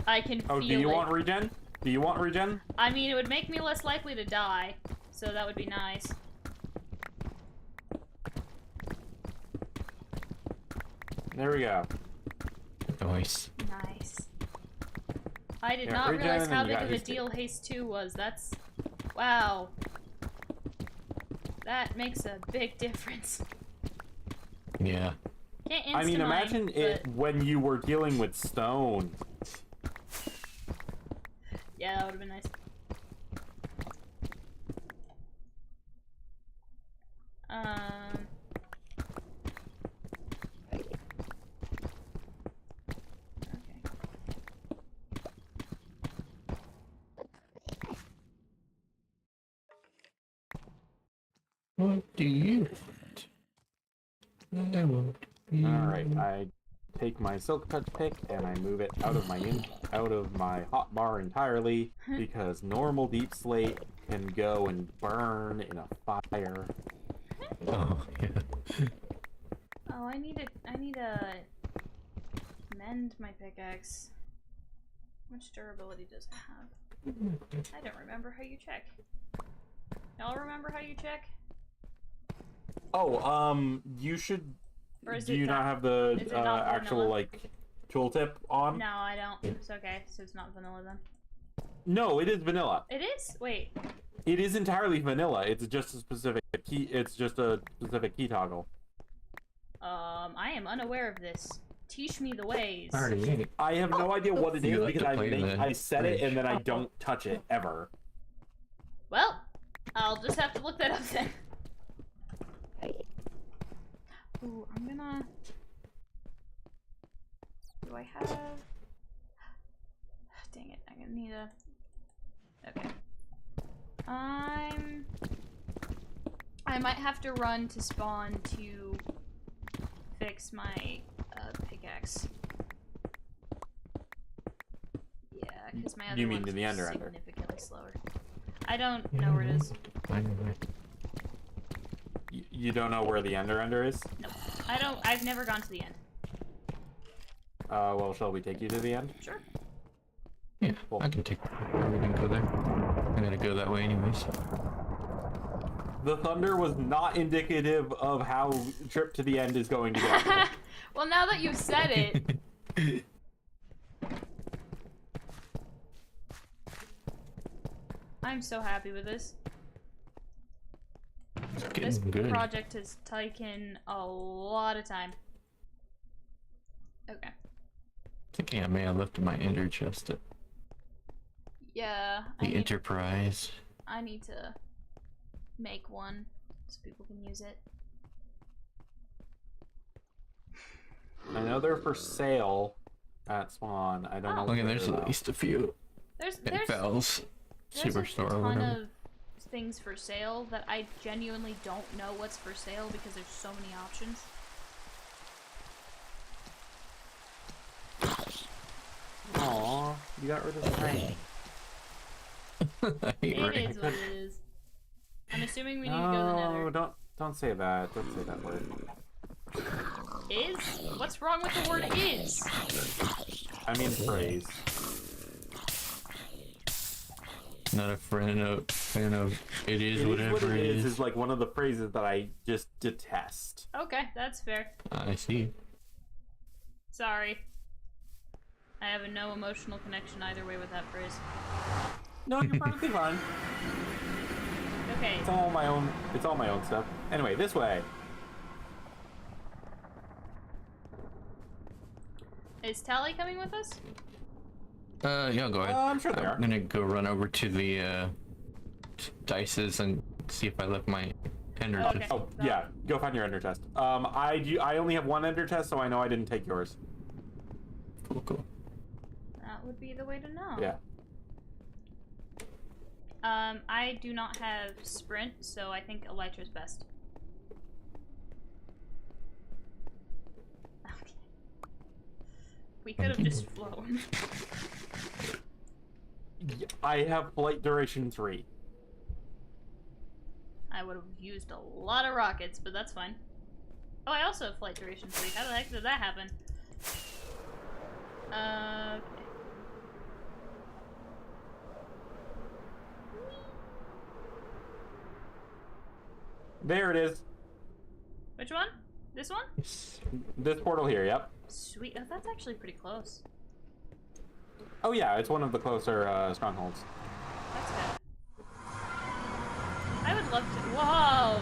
I can feel Oh, do you it. want regen? Do you want regen? I mean, it would make me less likely to die, so that would be nice. There we go. nice. Nice. I did Yeah, not regen, realize and how you big got of a haste 2. deal Haste 2 was. That's... Wow. That makes a big difference. Yeah. Can't I mean, insta-mine, imagine it when you were dealing with stone. Yeah, that would have been nice. Okay. What do you want? I want you. Alright, I take my silk touch pick and I move it out of my hotbar entirely because normal deep slate can go and burn in a fire. Oh yeah. Oh, I need to mend my pickaxe. How much durability does it have? I don't remember how you check. Y'all remember how you check? Oh, you should. Or is Do it you not not- have the is it not actual vanilla? like tooltip on? No, I don't. It's okay, so it's not vanilla then. No, it is vanilla. It is? Wait. It is entirely vanilla. It's just a specific key. It's just a specific key toggle. I am unaware of this. Teach me the ways. I already ate it. I have no idea what it You is like to because play in the I set it and then I fridge. don't touch it ever. Well, I'll just have to look that up then. Ooh, I'm gonna... Do I have... Dang it, I'm gonna need a... Okay. I might have to run to spawn to fix my pickaxe. Yeah, because my other You mean one's to the Ender Ender? significantly slower. I don't know where it is. I know where. You don't know where the Ender is? No, I've never gone to the end. Well, shall we take you to the end? Sure. Yeah, Cool. I can take. We can go there. I'm gonna go that way anyways. The thunder was not indicative of how Trip to the End is going to go. Well, now that you've said it. I'm so happy with this. This good. project has taken a lot of time. Okay. Thinking I may have left my ender chest at Yeah. the Enterprise. I need to make one so people can use it. I know they're for sale at Spawn. I don't know. Okay, there's at least a few. There's Fells Superstore or a ton whatever. of things for sale that I genuinely don't know what's for sale because there's so many options. Aww, you got rid of the train. I hate It rain. is what it is. I'm assuming we need to go to the No, nether. don't say that. Don't say that word. Is? What's wrong with the word is? I mean phrase. Not a fan of it is whatever what it is. is like one of the phrases that I just detest. Okay, that's fair. I see. Sorry. I have no emotional connection either way with that phrase. No, you're perfectly fine. Okay. It's all my own. It's all my own stuff. Anyway, this way. Is Tali coming with us? Yeah, go ahead. I'm sure they are. I'm gonna go run over to the dices and see if I left my ender Okay. chest. Oh yeah, go find your ender chest. I only have one ender chest, so I know I didn't take yours. Cool. That would be the way to know. Yeah. I do not have sprint, so I think Elytra's best. Okay. We could have just flown. I have flight duration 3. I would have used a lot of rockets, but that's fine. Oh, I also have flight duration 3. How the heck did that happen? Okay. There it is. Which one? This one? This portal here. Yep. Sweet. Oh, that's actually pretty close. Oh yeah, it's one of the closer strongholds. That's good. I would love to. Whoa!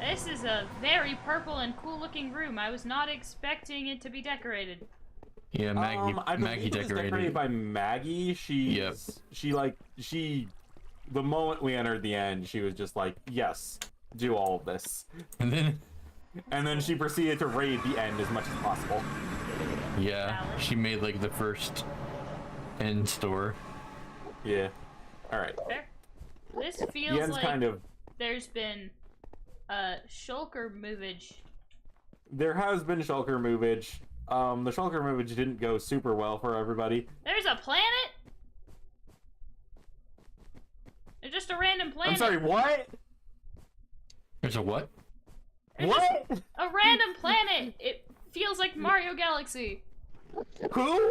This is a very purple and cool looking room. I was not expecting it to be decorated. Yeah, Maggie. I Maggie believe it was decorated. decorated by Maggie. The moment we entered the end, she was just like, "Yes, do all of this," And then she proceeded to raid the end as much as possible. yeah, she made like the first end store. Yeah. All right. Fair. This The feels end's like kind of. there's been shulker movage. There has been shulker movage. The shulker movage didn't go super well for everybody. There's a planet? There's just a random planet. I'm sorry, what? There's a what? There's What? just a random planet. It feels like Mario Galaxy. Who?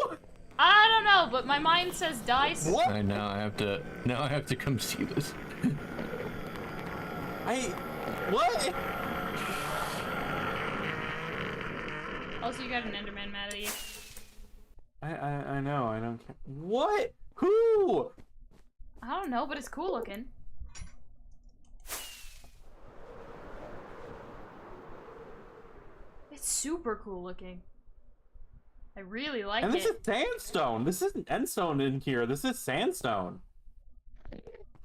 I don't know, but my mind says dice. What? I know. I have to come see this. What? Also, you got an Enderman mad at you. I know, I don't care. What? Who? I don't know, but it's cool looking. It's super cool looking. I really like And this it. is sandstone. This isn't endstone in here. This is sandstone.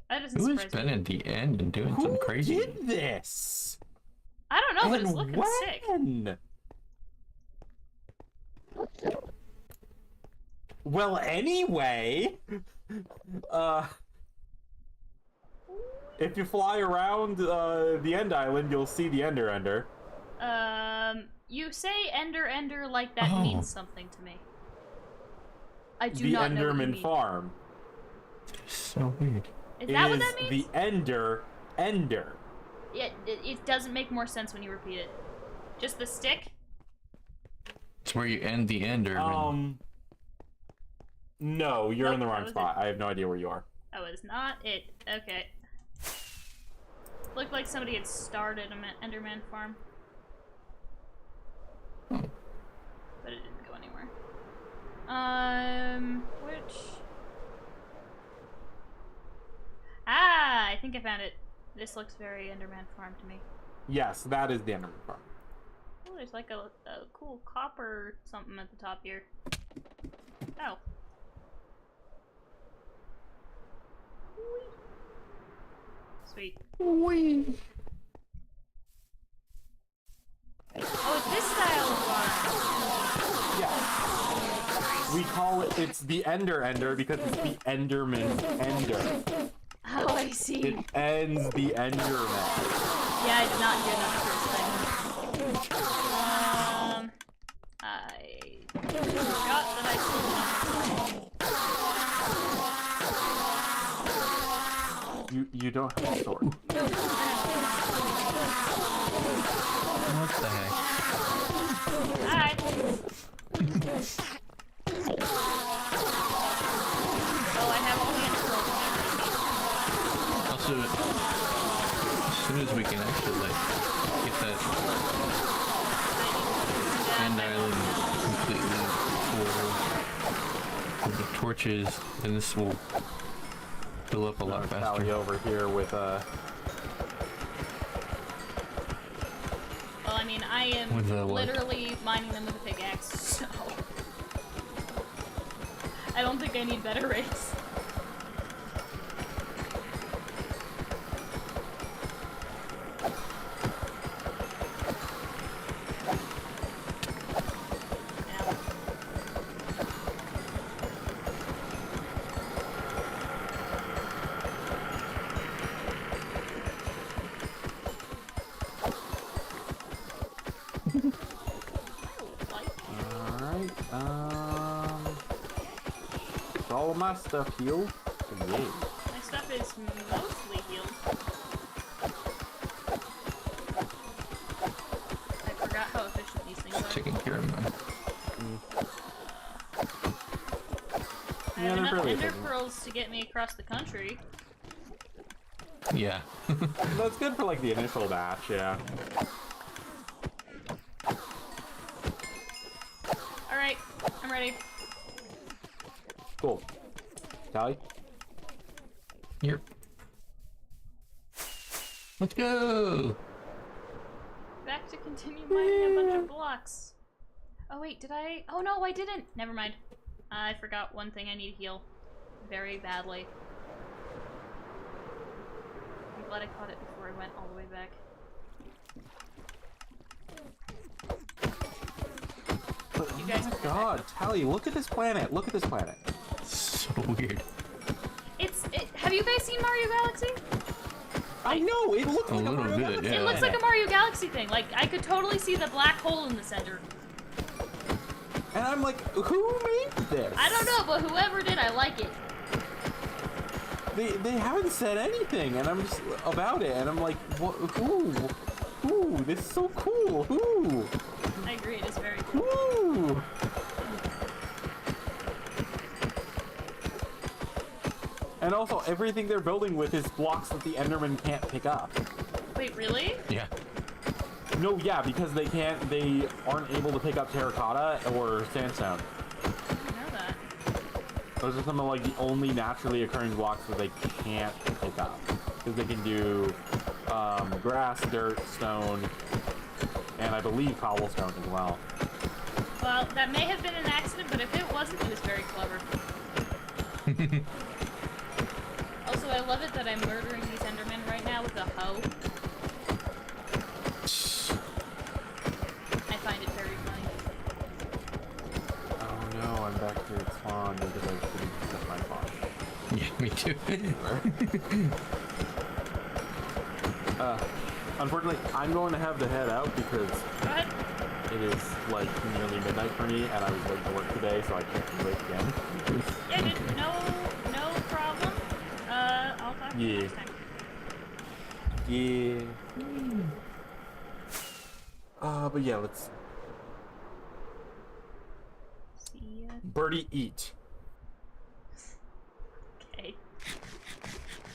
That doesn't Who has surprise been me. at the end and doing some Who crazy? did this? I don't know, but it's And looking sick. when? Well, anyway, if you fly around the End Island, you'll see the Ender. You say Ender like that Oh. means something to me. I do The not know what you Enderman mean. Farm So weird. Is that what is that means? the Ender. It doesn't make more sense when you repeat it. Just the stick? It's where you end the ender. No, you're in the Nope, that wrong was spot. I have no idea where you are. That was not it. Okay. Looked like somebody had started an Enderman farm. But it didn't go anywhere. Which... Ah, I think I found it. This looks very Enderman farm to me. Yes, that is the Enderman farm. Oh, there's like a cool copper something at the top here. Oh. Whee. Sweet. Whee. Oh, it's this style of farm. Yeah. We call it's the Ender because it's the Enderman Ender. Oh, I see. It ends the Enderman. Yeah, I did not hear that the first time. I forgot that I still You don't have a sword. What the heck? Alright. Oh, I have all the enderpearls. Also, as soon as we can actually like get that end island completely full of the torches, then this will fill up a lot faster. Tali over here with Well, I mean, I am With what? literally mining them with a pickaxe, so... I don't think I need better rakes. all of my stuff healed. Yay. My stuff is mostly healed. I forgot how efficient these things are. Taking care of mine. I Yeah, have they're enough fairly ender efficient. pearls to get me across the country. Yeah. That's good for like the initial batch, yeah. Alright, I'm ready. Cool. Tali? Here. Let's go. Back to continue mining a bunch of blocks. Oh wait, did I? Oh no, I didn't. Never mind. I forgot one thing I need to heal very badly. I'm glad I caught it before I went all the way back. You guys Oh can my god, Tali, look at this planet. Look at this planet. So weird. Have you guys seen Mario Galaxy? I know, it looks A like a little Mario bit, Galaxy yeah. It looks like a Mario Galaxy thing. Like, I could totally see the black hole in the center. And I'm like, who made this? I don't know, but whoever did, I like it. They haven't said anything, and I'm just about it, and I'm like, what? Who? This is so cool. Who? I agree, it is very cool. Woo! And also, everything they're building with is blocks that the Enderman can't pick up. Wait, really? Yeah. No, yeah, because they aren't able to pick up terracotta or sandstone. I didn't know that. Those are some of like the only naturally occurring blocks that they can't pick up. Because they can do grass, dirt, stone, and I believe cobblestone as well. Well, that may have been an accident, but if it wasn't, it was very clever. Also, I love it that I'm murdering these Endermen right now with a hoe. I find it very funny. Oh no, I'm back here at spawn because I couldn't set my spawn. Yeah, me too. Unfortunately, I'm going to have to head out because Go ahead. it is like nearly midnight for me, and I was late to work today, so I can't be late again. Yeah, dude, no problem. I'll talk to you Yeah. next time. Yeah. But yeah, let's See ya. birdie eat. Okay.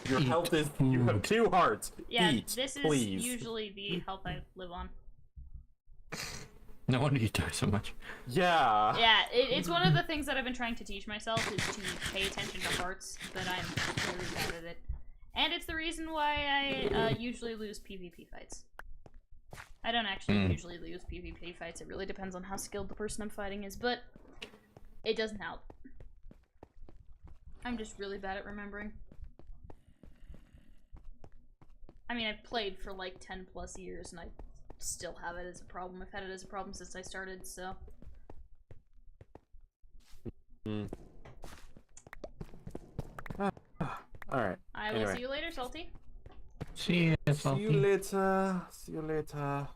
Your Eat health is. You have food. 2 hearts. Yeah, Eat, this is please. usually the health I live on. No wonder you die so much. Yeah. Yeah, it's one of the things that I've been trying to teach myself is to pay attention to hearts, but I'm really bad at it. And it's the reason why I usually lose PvP fights. I don't actually usually lose PvP fights. It really depends on how skilled the person I'm fighting is, but it doesn't help. I'm just really bad at remembering. I mean, I've played for like 10 plus years and I still have it as a problem. I've had it as a problem since I started, so. Alright. I will see you later, Salty. See you, See Salty. you later. See you later.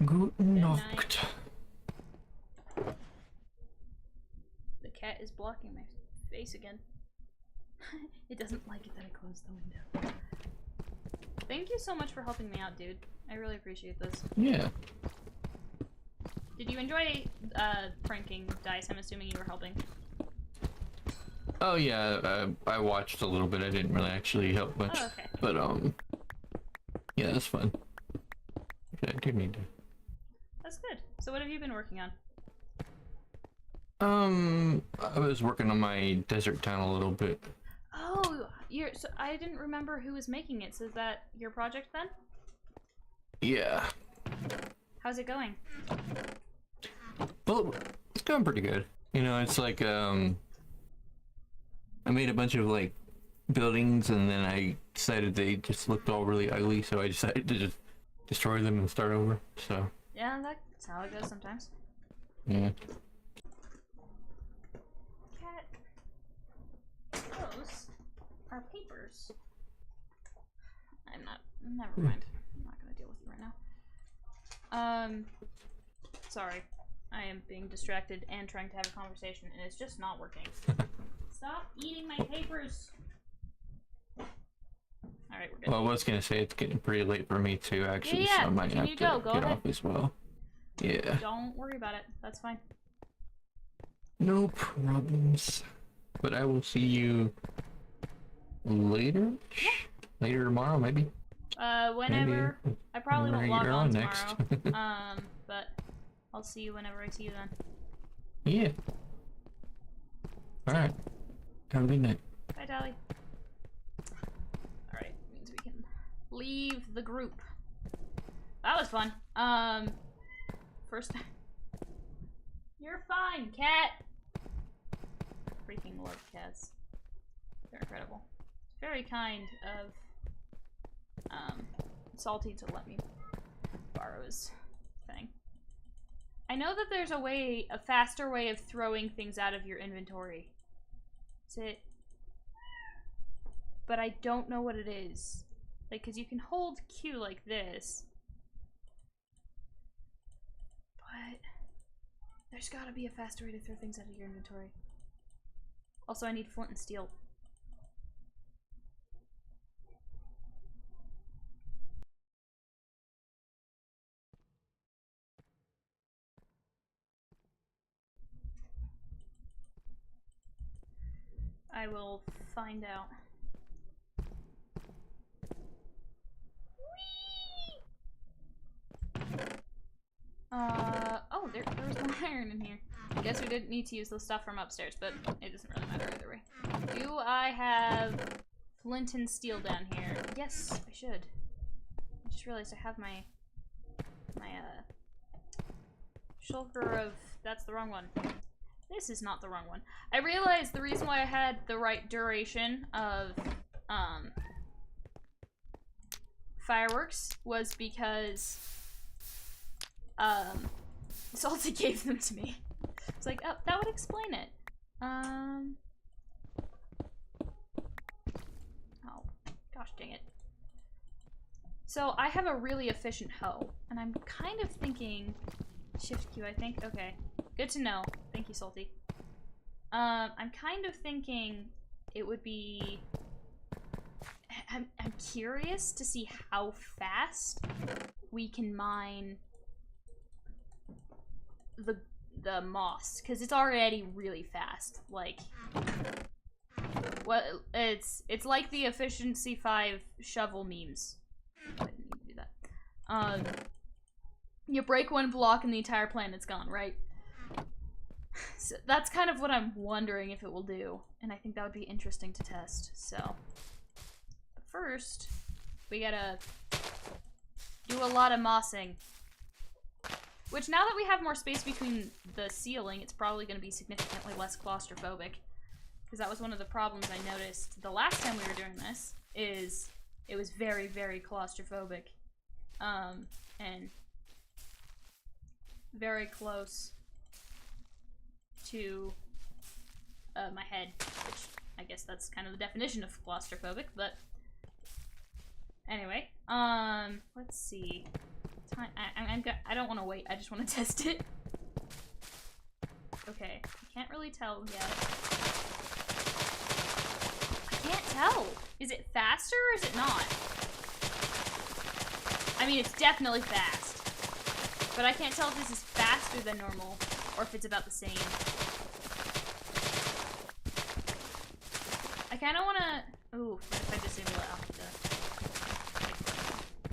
Guten night. Nacht. The cat is blocking my face again. It doesn't like it that I closed the window. Thank you so much for helping me out, dude. I really appreciate this. Yeah. Did you enjoy pranking Dice? I'm assuming you were helping. Oh yeah, I watched a little bit. I didn't really actually help much. Oh, okay. But yeah, that's fun. Okay, I do need to. That's good. So what have you been working on? I was working on my desert town a little bit. Oh, so I didn't remember who was making it. So is that your project then? Yeah. How's it going? Well, it's going pretty good. You know, it's like I made a bunch of like buildings, and then I decided they just looked all really ugly, so I decided to just destroy them and start over. So Yeah, that's how it goes sometimes. yeah. Cat. Those are papers. Never mind. I'm not gonna deal with you right now. Sorry. I am being distracted and trying to have a conversation, and it's just not working. Stop eating my papers! Alright, we're good. Well, I was gonna say it's getting pretty late for me too, actually, Yeah, so I might have to go get ahead. off as well. Yeah. Don't worry about it. That's fine. No problems. But I will see you later. Yeah. Later tomorrow, maybe. Whenever. Maybe. I probably won't Whenever log you're on on tomorrow. next. But I'll see you whenever I see you then. Yeah. All right. Have a good night. Bye, Tali. Alright, means we can leave the group. That was fun. First time. You're fine, cat! Freaking love cats. They're incredible. Very kind of, Salty to let me borrow his thing. I know that there's a faster way of throwing things out of your inventory. Is it? But I don't know what it is. Like, cause you can hold Q like this. But there's gotta be a faster way to throw things out of your inventory. Also, I need flint and steel. I will find out. Oh, there was more iron in here. I guess we didn't need to use the stuff from upstairs, but it doesn't really matter either way. Do I have flint and steel down here? Yes, I should. I just realized I have my shulker of, that's the wrong one. This is not the wrong one. I realized the reason why I had the right duration of, fireworks was because, Salty gave them to me. It's like, oh, that would explain it. Oh, gosh dang it. So I have a really efficient hoe, and I'm kind of thinking, Shift Q, I think. Okay, good to know. Thank you, Salty. I'm kind of thinking it would be. I'm curious to see how fast we can mine the moss, because it's already really fast. Like, what it's like the efficiency 5 shovel memes. I didn't need to do that. You break one block and the entire planet's gone, right? So that's kind of what I'm wondering if it will do, and I think that would be interesting to test. So, but first, we gotta do a lot of mossing. Which, now that we have more space between the ceiling, it's probably going to be significantly less claustrophobic. Because that was one of the problems I noticed the last time we were doing this, is it was very, very claustrophobic. And very close to my head, which I guess that's kind of the definition of claustrophobic, but anyway, let's see. I don't want to wait. I just want to test it. Okay, I can't really tell yet. I can't tell. Is it faster or is it not? I mean, it's definitely fast, but I can't tell if this is faster than normal or if it's about the same. I kind of want to. Ooh, what if I disable it off the?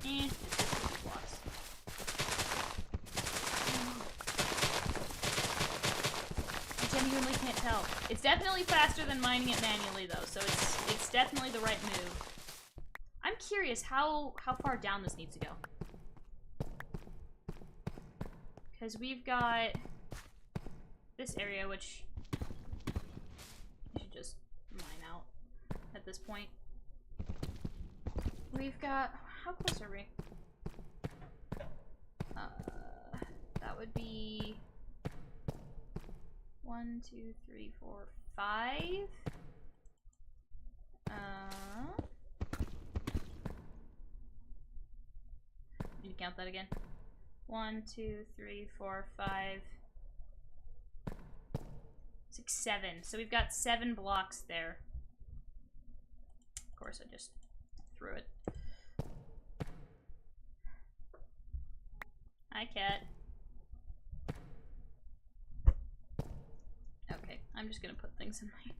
It's just blocks. I genuinely can't tell. It's definitely faster than mining it manually, though, so it's definitely the right move. I'm curious how far down this needs to go. Because we've got this area, which you should just mine out at this point. We've got, how close are we? That would be 1, 2, 3, 4, 5. Need to count that again. 1, 2, 3, 4, 5, 6, 7. So we've got 7 blocks there. Of course, I just threw it. Hi, cat. Okay, I'm just gonna put things in my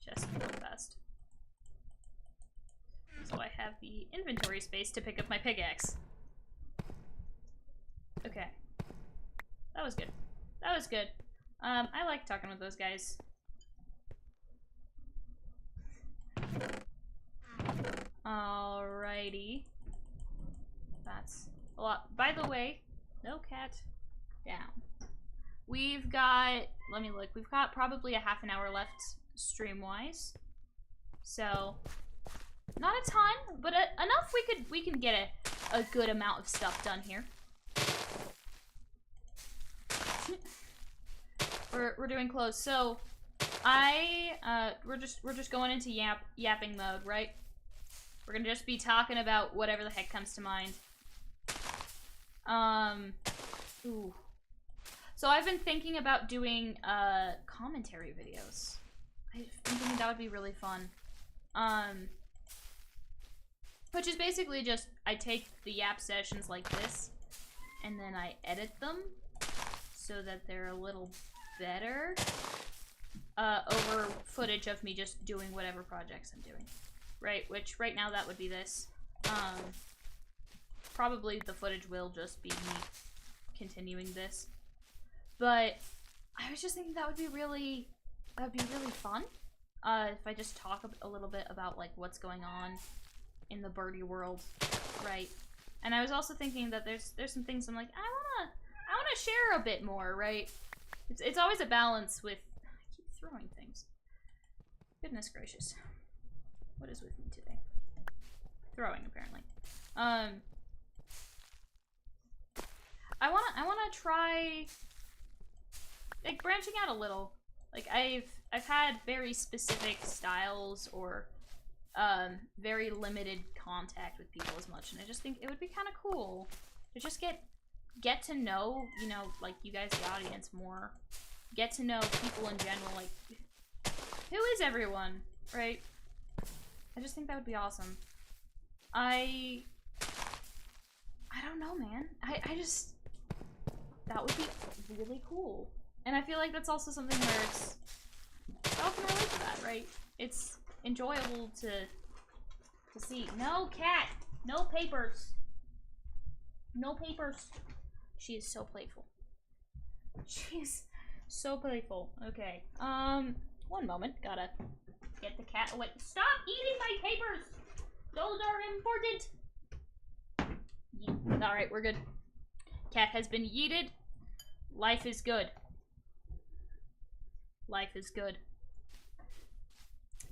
chest real fast. So I have the inventory space to pick up my pickaxe. Okay. That was good. That was good. I like talking with those guys. Alrighty. That's a lot. By the way, no cat down. We've got, let me look, we've got probably a half an hour left stream-wise. So, not a ton, but enough we can get a good amount of stuff done here. We're doing close. So we're just going into yapping mode, right? We're gonna just be talking about whatever the heck comes to mind. Ooh. So I've been thinking about doing commentary videos. I've been thinking that would be really fun. Which is basically just I take the yap sessions like this and then I edit them so that they're a little better over footage of me just doing whatever projects I'm doing. Right, which right now that would be this. Probably the footage will just be me continuing this. But I was just thinking that would be really fun. If I just talk a little bit about like what's going on in the birdie world, right? And I was also thinking that there's some things I'm like, I wanna share a bit more, right? It's always a balance with, I keep throwing things. Goodness gracious. What is with me today? Throwing, apparently. I wanna try like branching out a little. Like I've had very specific styles or very limited contact with people as much, and I just think it would be kind of cool to just get to know, you know, like you guys, the audience, more. Get to know people in general, like who is everyone, right? I just think that would be awesome. I don't know, man. I just, that would be really cool. And I feel like that's also something where it's... I often relate to that, right? It's enjoyable to see. No, cat! No papers! No papers! She is so playful. She is so playful. Okay. One moment. Gotta get the cat away. Stop eating my papers! Those are important! Alright, we're good. Cat has been yeeted. Life is good. Life is good.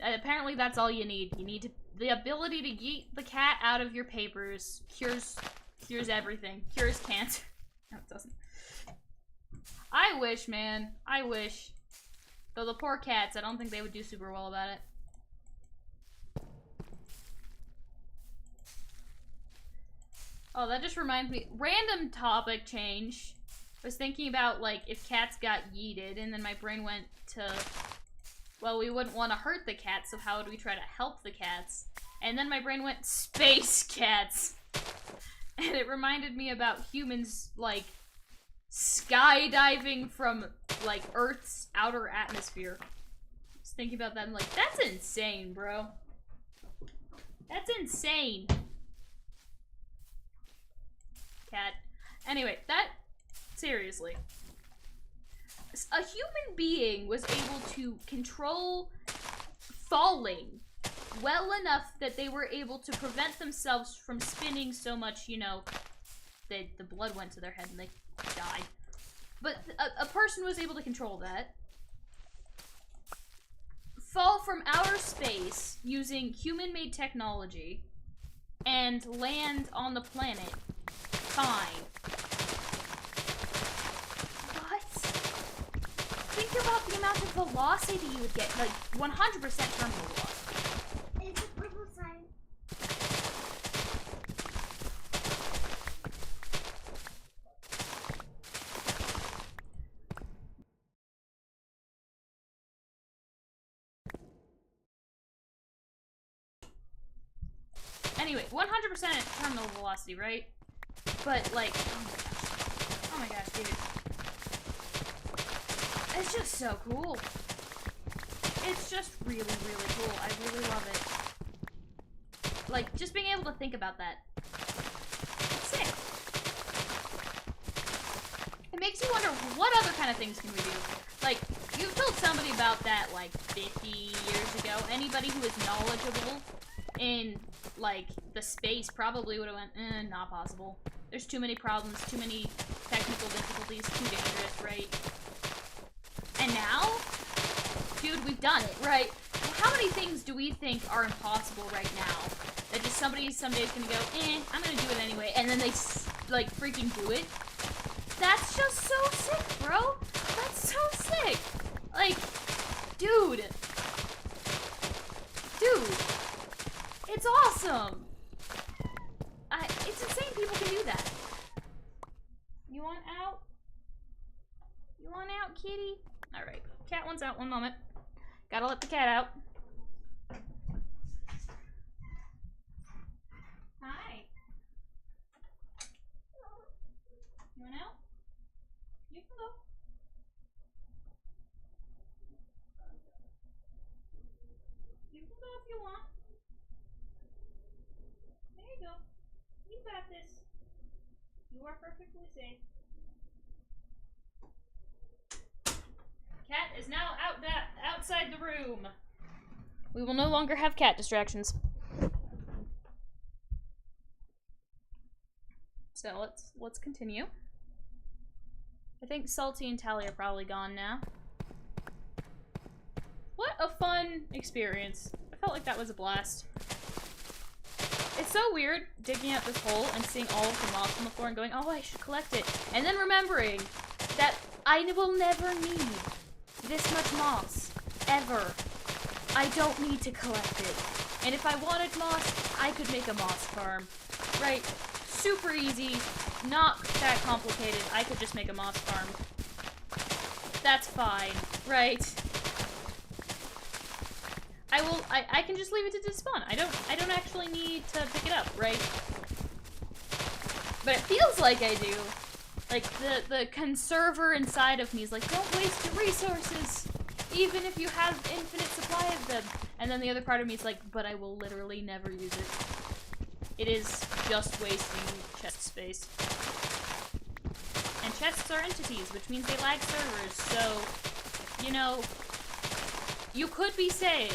Apparently that's all you need. You need the ability to yeet the cat out of your papers. Cures everything. Cures cancer. No, it doesn't. I wish, man. I wish. Though the poor cats, I don't think they would do super well about it. Oh, that just reminds me. Random topic change. I was thinking about, like, if cats got yeeted, and then my brain went to, well, we wouldn't want to hurt the cats, so how would we try to help the cats? And then my brain went, space cats! And it reminded me about humans, like, skydiving from, like, Earth's outer atmosphere. I was thinking about that, and like, that's insane, bro. That's insane. Cat. Anyway, seriously. A human being was able to control falling well enough that they were able to prevent themselves from spinning so much, you know, that the blood went to their head and they died. But a person was able to control that. Fall from outer space using human-made technology and land on the planet. Fine. What? Think about the amount of velocity you would get, like 100% terminal velocity. It's a purple sign. Anyway, 100% terminal velocity, right? But, like, oh my gosh, dude. It's just so cool. It's just really, really cool. I really love it. Like, just being able to think about that. It's sick. It makes you wonder, what other kind of things can we do? Like, you've told somebody about that, like, 50 years ago. Anybody who is knowledgeable in, like, the space probably would have went, not possible. There's too many problems, too many technical difficulties, too dangerous, right? And now, dude, we've done it, right? How many things do we think are impossible right now? That just somebody someday's gonna go, I'm gonna do it anyway, and then they, like, freaking do it? That's just so sick, bro! That's so sick! Like, dude! Dude! It's awesome! It's insane people can do that. You want out? You want out, kitty? Alright. Cat wants out. One moment. Gotta let the cat out. Hi. You want out? You can go. You can go if you want. There you go. You got this. You are perfectly safe. Cat is now outside the room. We will no longer have cat distractions. So let's continue. I think Salty and Tali are probably gone now. What a fun experience. I felt like that was a blast. It's so weird digging out this hole and seeing all of the moss on the floor and going, oh, I should collect it. And then remembering that I will never need this much moss. Ever. I don't need to collect it. And if I wanted moss, I could make a moss farm. Right? Super easy. Not that complicated. I could just make a moss farm. That's fine. Right? I can just leave it to despawn. I don't actually need to pick it up, right? But it feels like I do. Like, the conserver inside of me is like, don't waste your resources, even if you have infinite supply of them. And then the other part of me is like, but I will literally never use it. It is just wasting chest space. And chests are entities, which means they lag servers, so, you know, you could be saying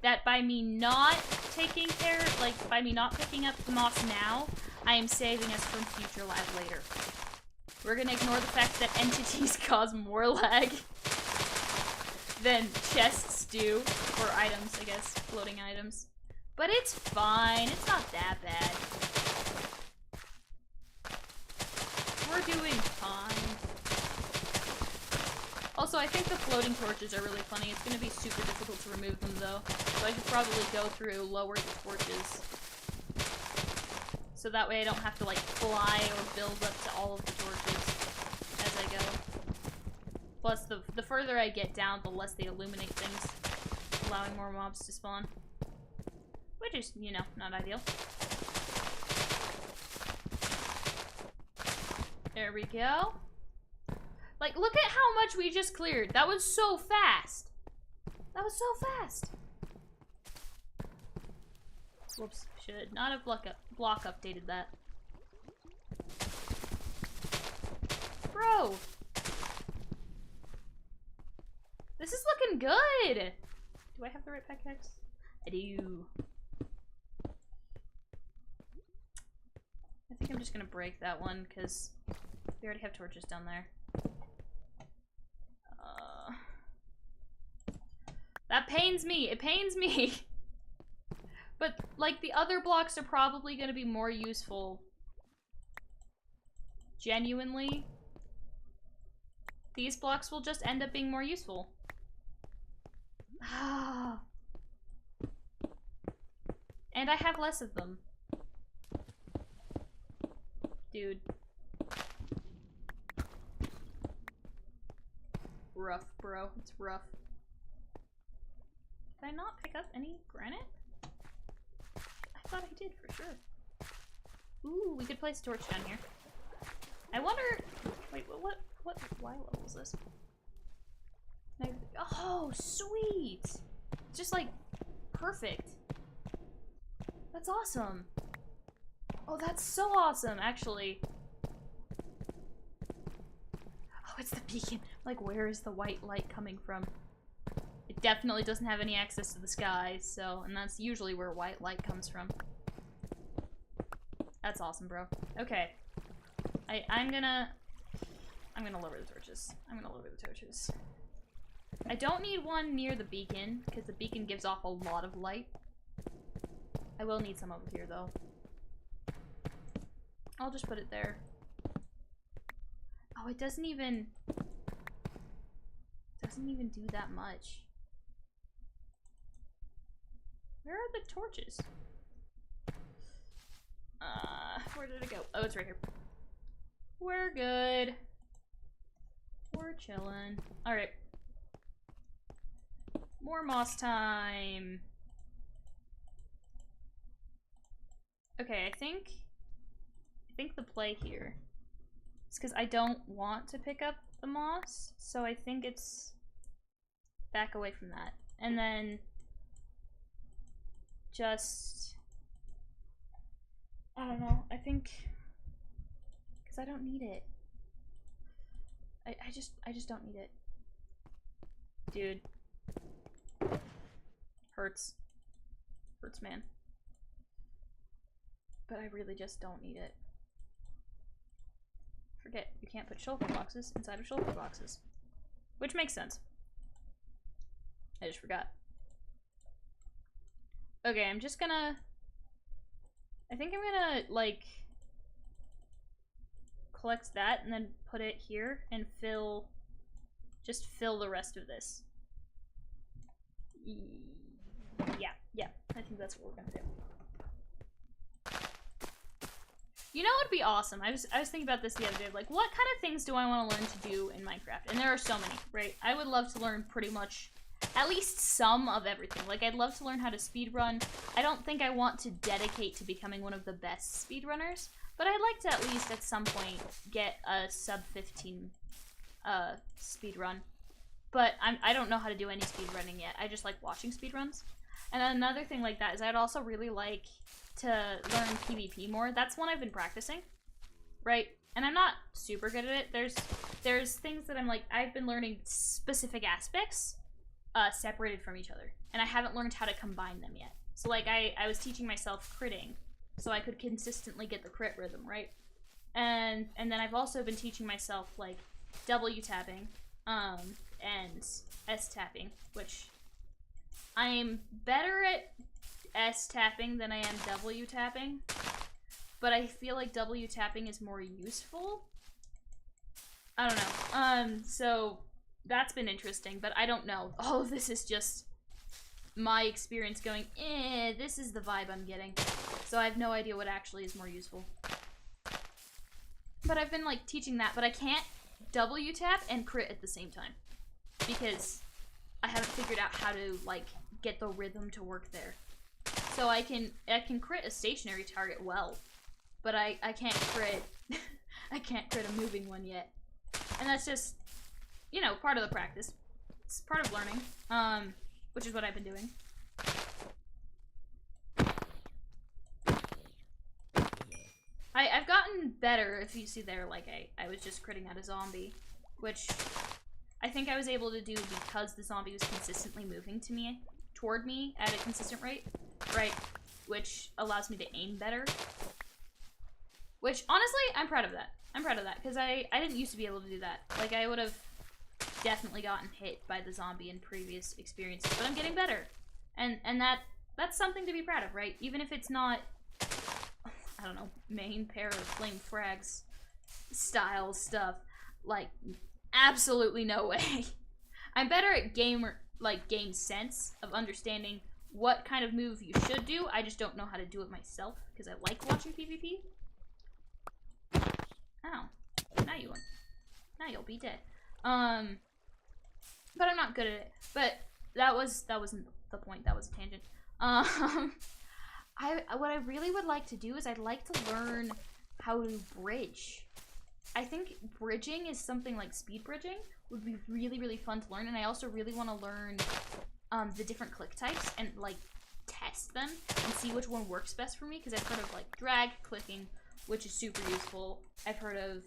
that by me not taking care, like, by me not picking up the moss now, I am saving us from future lag later. We're gonna ignore the fact that entities cause more lag than chests do, or items, I guess, floating items. But it's fine, it's not that bad. We're doing fine. Also, I think the floating torches are really funny. It's gonna be super difficult to remove them though. So I should probably go through, lower the torches. So that way I don't have to like fly or build up to all of the torches as I go. Plus, the further I get down, the less they illuminate things, allowing more mobs to spawn. Which is, you know, not ideal. There we go. Like, look at how much we just cleared. That was so fast. That was so fast. Whoops, should not have block updated that. Bro. This is looking good. Do I have the right pickaxe? I do. I think I'm just gonna break that one because we already have torches down there. That pains me. It pains me. But, like, the other blocks are probably gonna be more useful. Genuinely. These blocks will just end up being more useful. And I have less of them. Dude. Rough, bro. It's rough. Did I not pick up any granite? I thought I did for sure. Ooh, we could place a torch down here. I wonder. Wait, what Y level is this? Oh, sweet! Just like perfect. That's awesome. Oh, that's so awesome, actually. Oh, it's the beacon. Like, where is the white light coming from? It definitely doesn't have any access to the sky, so, and that's usually where white light comes from. That's awesome, bro. Okay. I'm gonna lower the torches. I'm gonna lower the torches. I don't need one near the beacon, because the beacon gives off a lot of light. I will need some over here, though. I'll just put it there. Oh, it doesn't even do that much. Where are the torches? Where did it go? Oh, it's right here. We're good. We're chilling. Alright. More moss time. Okay, I think the play here is because I don't want to pick up the moss, so I think it's back away from that. And then just, I don't know, I think, because I don't need it. I just don't need it. Dude. Hurts. Hurts, man. But I really just don't need it. Forget, you can't put shulker boxes inside of shulker boxes. Which makes sense. I just forgot. Okay, I'm just gonna... I think I'm gonna, like, collect that and then put it here and just fill the rest of this. Yeah, I think that's what we're gonna do. You know what would be awesome? I was thinking about this the other day. Like, what kind of things do I want to learn to do in Minecraft? And there are so many, right? I would love to learn pretty much at least some of everything. Like, I'd love to learn how to speedrun. I don't think I want to dedicate to becoming one of the best speedrunners, but I'd like to at least at some point get a sub 15 speedrun. But I don't know how to do any speedrunning yet. I just like watching speedruns. And another thing like that is I'd also really like to learn PvP more. That's one I've been practicing, right? And I'm not super good at it. There's things that I'm like, I've been learning specific aspects separated from each other. And I haven't learned how to combine them yet. So like I was teaching myself critting so I could consistently get the crit rhythm, right? And then I've also been teaching myself like W tapping and S tapping, which I am better at S tapping than I am W tapping. But I feel like W tapping is more useful. I don't know. So that's been interesting, but I don't know. All of this is just my experience going, this is the vibe I'm getting. So I have no idea what actually is more useful. But I've been like teaching that, but I can't W tap and crit at the same time. Because I haven't figured out how to like get the rhythm to work there. So I can crit a stationary target well. But I can't crit I can't crit a moving one yet. And that's just, you know, part of the practice. It's part of learning, which is what I've been doing. I've gotten better, if you see there, like I was just critting out a zombie, which I think I was able to do because the zombie was consistently moving toward me at a consistent rate, right? Which allows me to aim better. Which, honestly, I'm proud of that. I'm proud of that, because I didn't used to be able to do that. Like, I would have definitely gotten hit by the zombie in previous experiences, but I'm getting better. And that's something to be proud of, right? Even if it's not, I don't know, main pair of flame frags style stuff. Like, absolutely no way. I'm better at game sense of understanding what kind of move you should do. I just don't know how to do it myself, because I like watching PvP. Ow. Now you'll be dead. But I'm not good at it. But that wasn't the point. That was a tangent. What I really would like to do is I'd like to learn how to bridge. I think bridging is something like speed bridging would be really, really fun to learn, and I also really want to learn the different click types and like test them and see which one works best for me, because I've heard of like drag clicking, which is super useful. I've heard of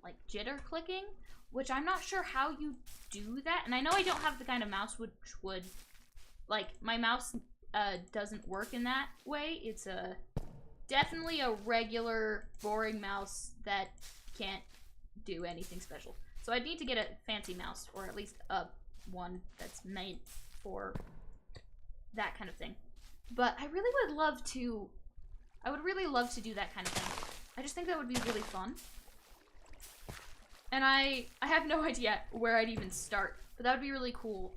like jitter clicking, which I'm not sure how you do that, and I know I don't have the kind of mouse which would, like, my mouse doesn't work in that way. It's definitely a regular boring mouse that can't do anything special. So I'd need to get a fancy mouse, or at least one that's made for that kind of thing. But I really would love to, I would really love to do that kind of thing. I just think that would be really fun. And I have no idea where I'd even start, but that would be really cool.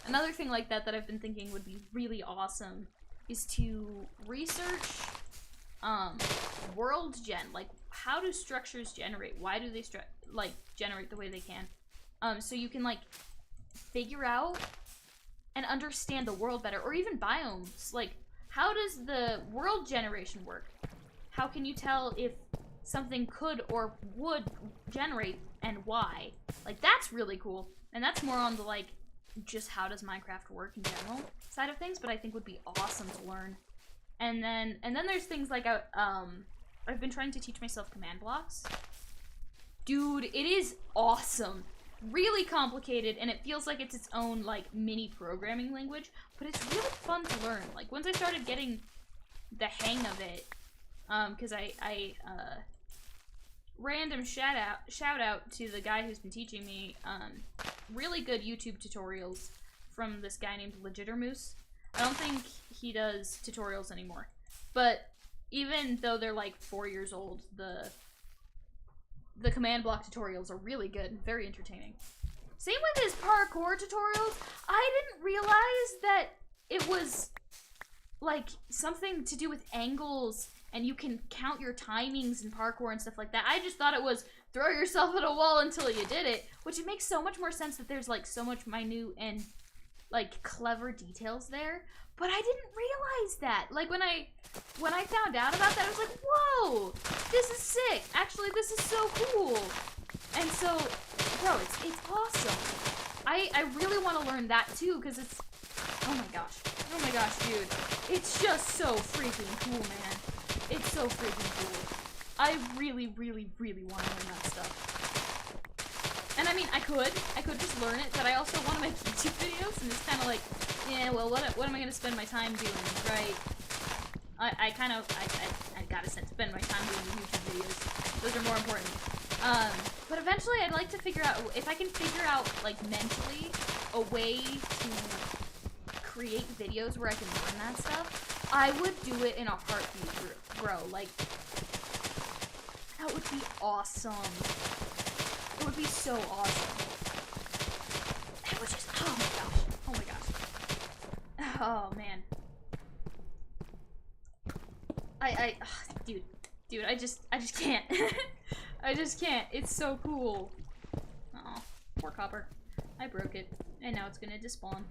Another thing like that I've been thinking would be really awesome is to research world gen. Like, how do structures generate? Why do they generate the way they can? So you can like figure out and understand the world better, or even biomes. Like, how does the world generation work? How can you tell if something could or would generate and why? Like, that's really cool. And that's more on the like just how does Minecraft work in general side of things, but I think would be awesome to learn. And then there's things like I've been trying to teach myself command blocks. Dude, it is awesome. Really complicated, and it feels like it's its own like mini programming language, but it's really fun to learn. Like, once I started getting the hang of it, because I random shout out to the guy who's been teaching me really good YouTube tutorials from this guy named Legittermoose. I don't think he does tutorials anymore, but even though they're like 4 years old, the command block tutorials are really good and very entertaining. Same with his parkour tutorials. I didn't realize that it was like something to do with angles and you can count your timings in parkour and stuff like that. I just thought it was throw yourself at a wall until you did it, which it makes so much more sense that there's like so much minute and like clever details there, but I didn't realize that. Like when I found out about that, I was like, whoa, this is sick. Actually, this is so cool. And so, bro, it's awesome. I really want to learn that too, because it's, oh my gosh, dude. It's just so freaking cool, man. It's so freaking cool. I really, really, really want to learn that stuff. And I mean, I could just learn it, but I also want to make YouTube videos, and it's kind of like, yeah, well, what am I going to spend my time doing, right? I gotta spend my time doing the YouTube videos. Those are more important. But eventually I'd like to figure out, if I can figure out, like, mentally, a way to create videos where I can learn that stuff, I would do it in a heartbeat, bro. Like, that would be awesome. It would be so awesome. It would just, oh my gosh. Oh man. Dude, I just can't. I just can't. It's so cool. Oh, poor copper. I broke it, and now it's gonna despawn.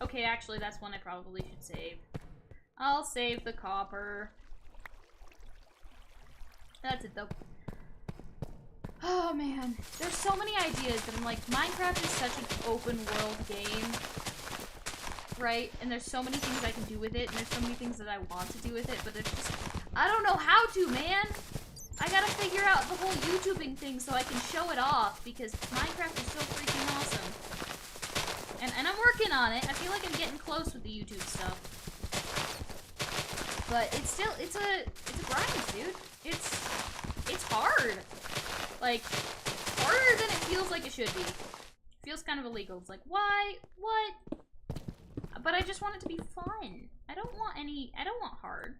Okay, actually, that's one I probably should save. I'll save the copper. That's it, though. Oh, man. There's so many ideas, but I'm like, Minecraft is such an open world game, right? And there's so many things I can do with it, and there's so many things that I want to do with it, but it's just, I don't know how to, man! I gotta figure out the whole YouTubing thing so I can show it off, because Minecraft is so freaking awesome. And I'm working on it. I feel like I'm getting close with the YouTube stuff. But it's still, it's a grind, dude. It's hard. Like, harder than it feels like it should be. It feels kind of illegal. It's like, why? What? But I just want it to be fun. I don't want hard.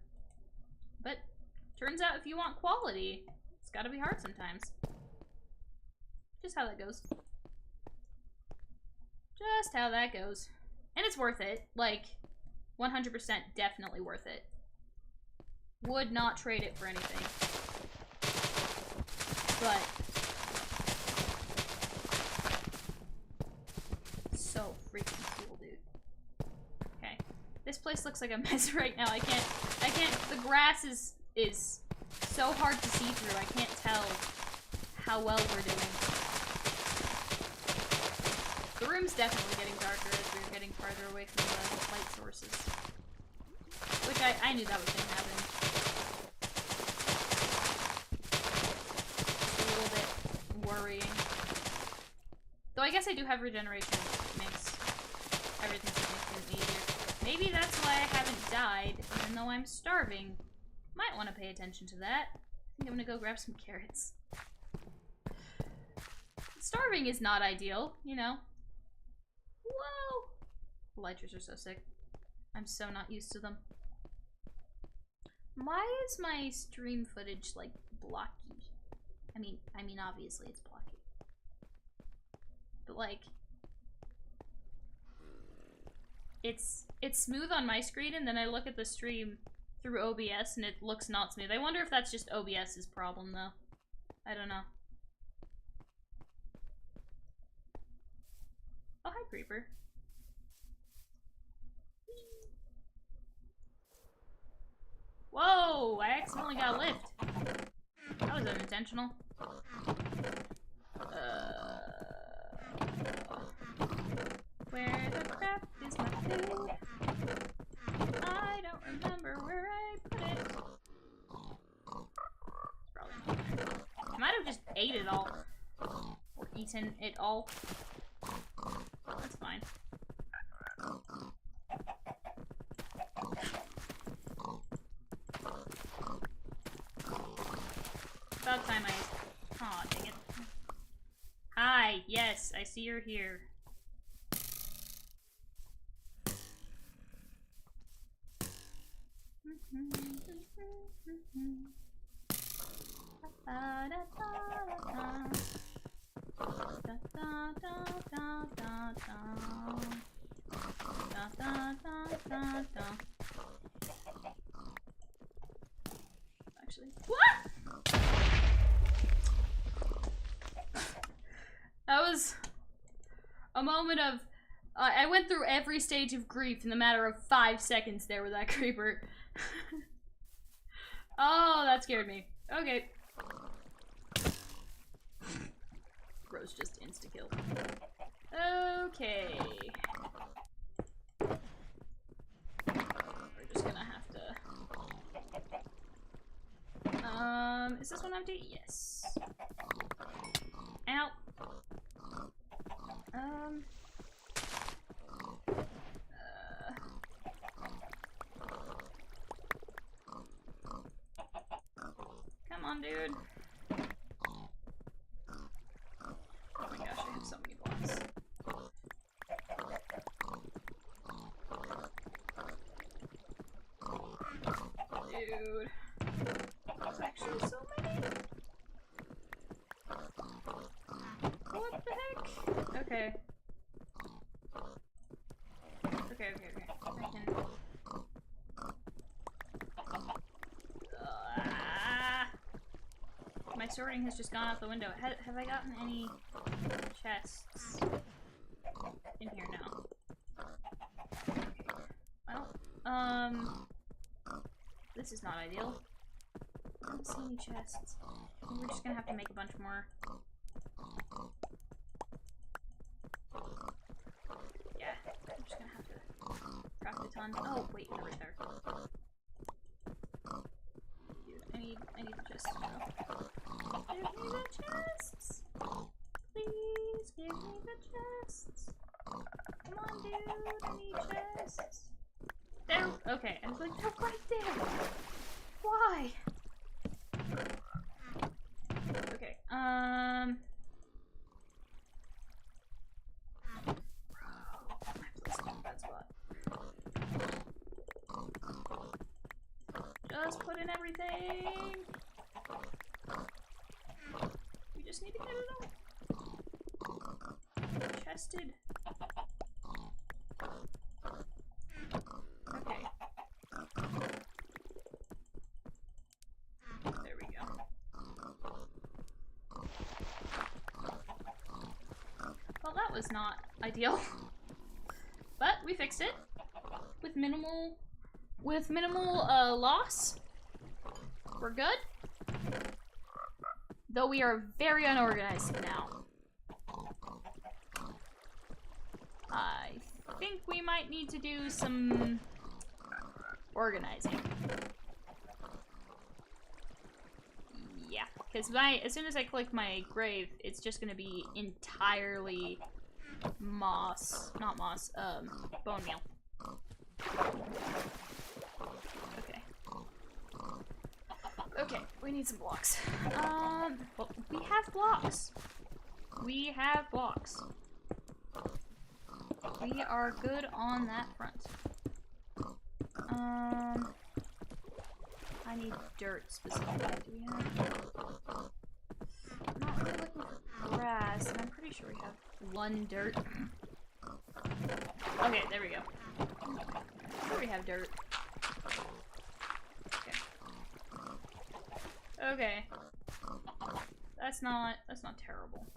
But turns out if you want quality, it's gotta be hard sometimes. Just how that goes. Just how that goes. And it's worth it. Like, 100% definitely worth it. Would not trade it for anything. But so freaking cool, dude. Okay. This place looks like a mess right now. I can't, the grass is so hard to see through. I can't tell how well we're doing. The room's definitely getting darker as we're getting farther away from the light sources. Which I knew that was gonna happen. It's a little bit worrying. Though I guess I do have regeneration, which makes everything significantly easier. Maybe that's why I haven't died, even though I'm starving. Might want to pay attention to that. I think I'm gonna go grab some carrots. Starving is not ideal, you know. Whoa! The elytras are so sick. I'm so not used to them. Why is my stream footage, like, blocky? I mean, obviously it's blocky. But, like, it's smooth on my screen, and then I look at the stream through OBS, and it looks not smooth. I wonder if that's just OBS's problem, though. I don't know. Oh, hi, Creeper. Whoa! I accidentally got a lift. That was unintentional. Where the crap is my food? I don't remember where I put it. Probably. I might have just ate it all. Or eaten it all. That's fine. About time I... Aw, dang it. Hi, yes, I see you're here. Actually, what? That was a moment of I went through every stage of grief in the matter of 5 seconds there with that creeper. Oh, that scared me. Okay. Rose just insta-kill. Okay. We're just gonna have to... is this one empty? Yes. Ow. Come on, dude. Oh my gosh, I have so many blocks. Dude. There's actually so many. What the heck? Okay. Okay. I can... My sorting has just gone out the window. Have I gotten any chests in here now? Well, this is not ideal. I don't see any chests. We're just gonna have to make a bunch more. Yeah, I'm just gonna have to craft a ton. Oh, wait, they're right there. Dude, I need the chests now. Give me the chests! Please give me the chests! Come on, dude, I need chests! There! Okay, I was like, they're right there! Why? Okay, my place is in a bad spot. Just put in everything! We just need to get it all chested. Okay. There we go. Well, that was not ideal. But we fixed it with minimal loss. We're good. Though we are very unorganized now. I think we might need to do some organizing. Yeah, because as soon as I click my grave, it's just gonna be entirely bone meal. Okay, we need some blocks. Well, we have blocks. We have blocks. We are good on that front. I need dirt specifically. Do we have... I'm not really looking for grass, and I'm pretty sure we have one dirt. Okay, there we go. Sure we have dirt. Okay. That's not terrible.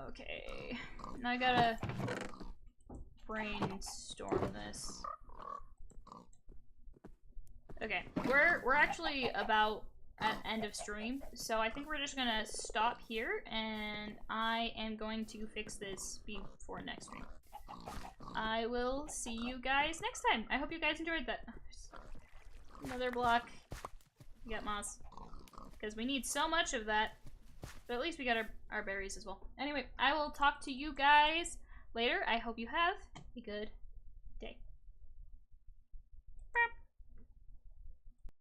Okay. Now I gotta brainstorm this. Okay, we're actually about at end of stream, so I think we're just gonna stop here, and I am going to fix this before next stream. I will see you guys next time. I hope you guys enjoyed that. Another block. We got moss. Because we need so much of that. But at least we got our berries as well. Anyway, I will talk to you guys later. I hope you have a good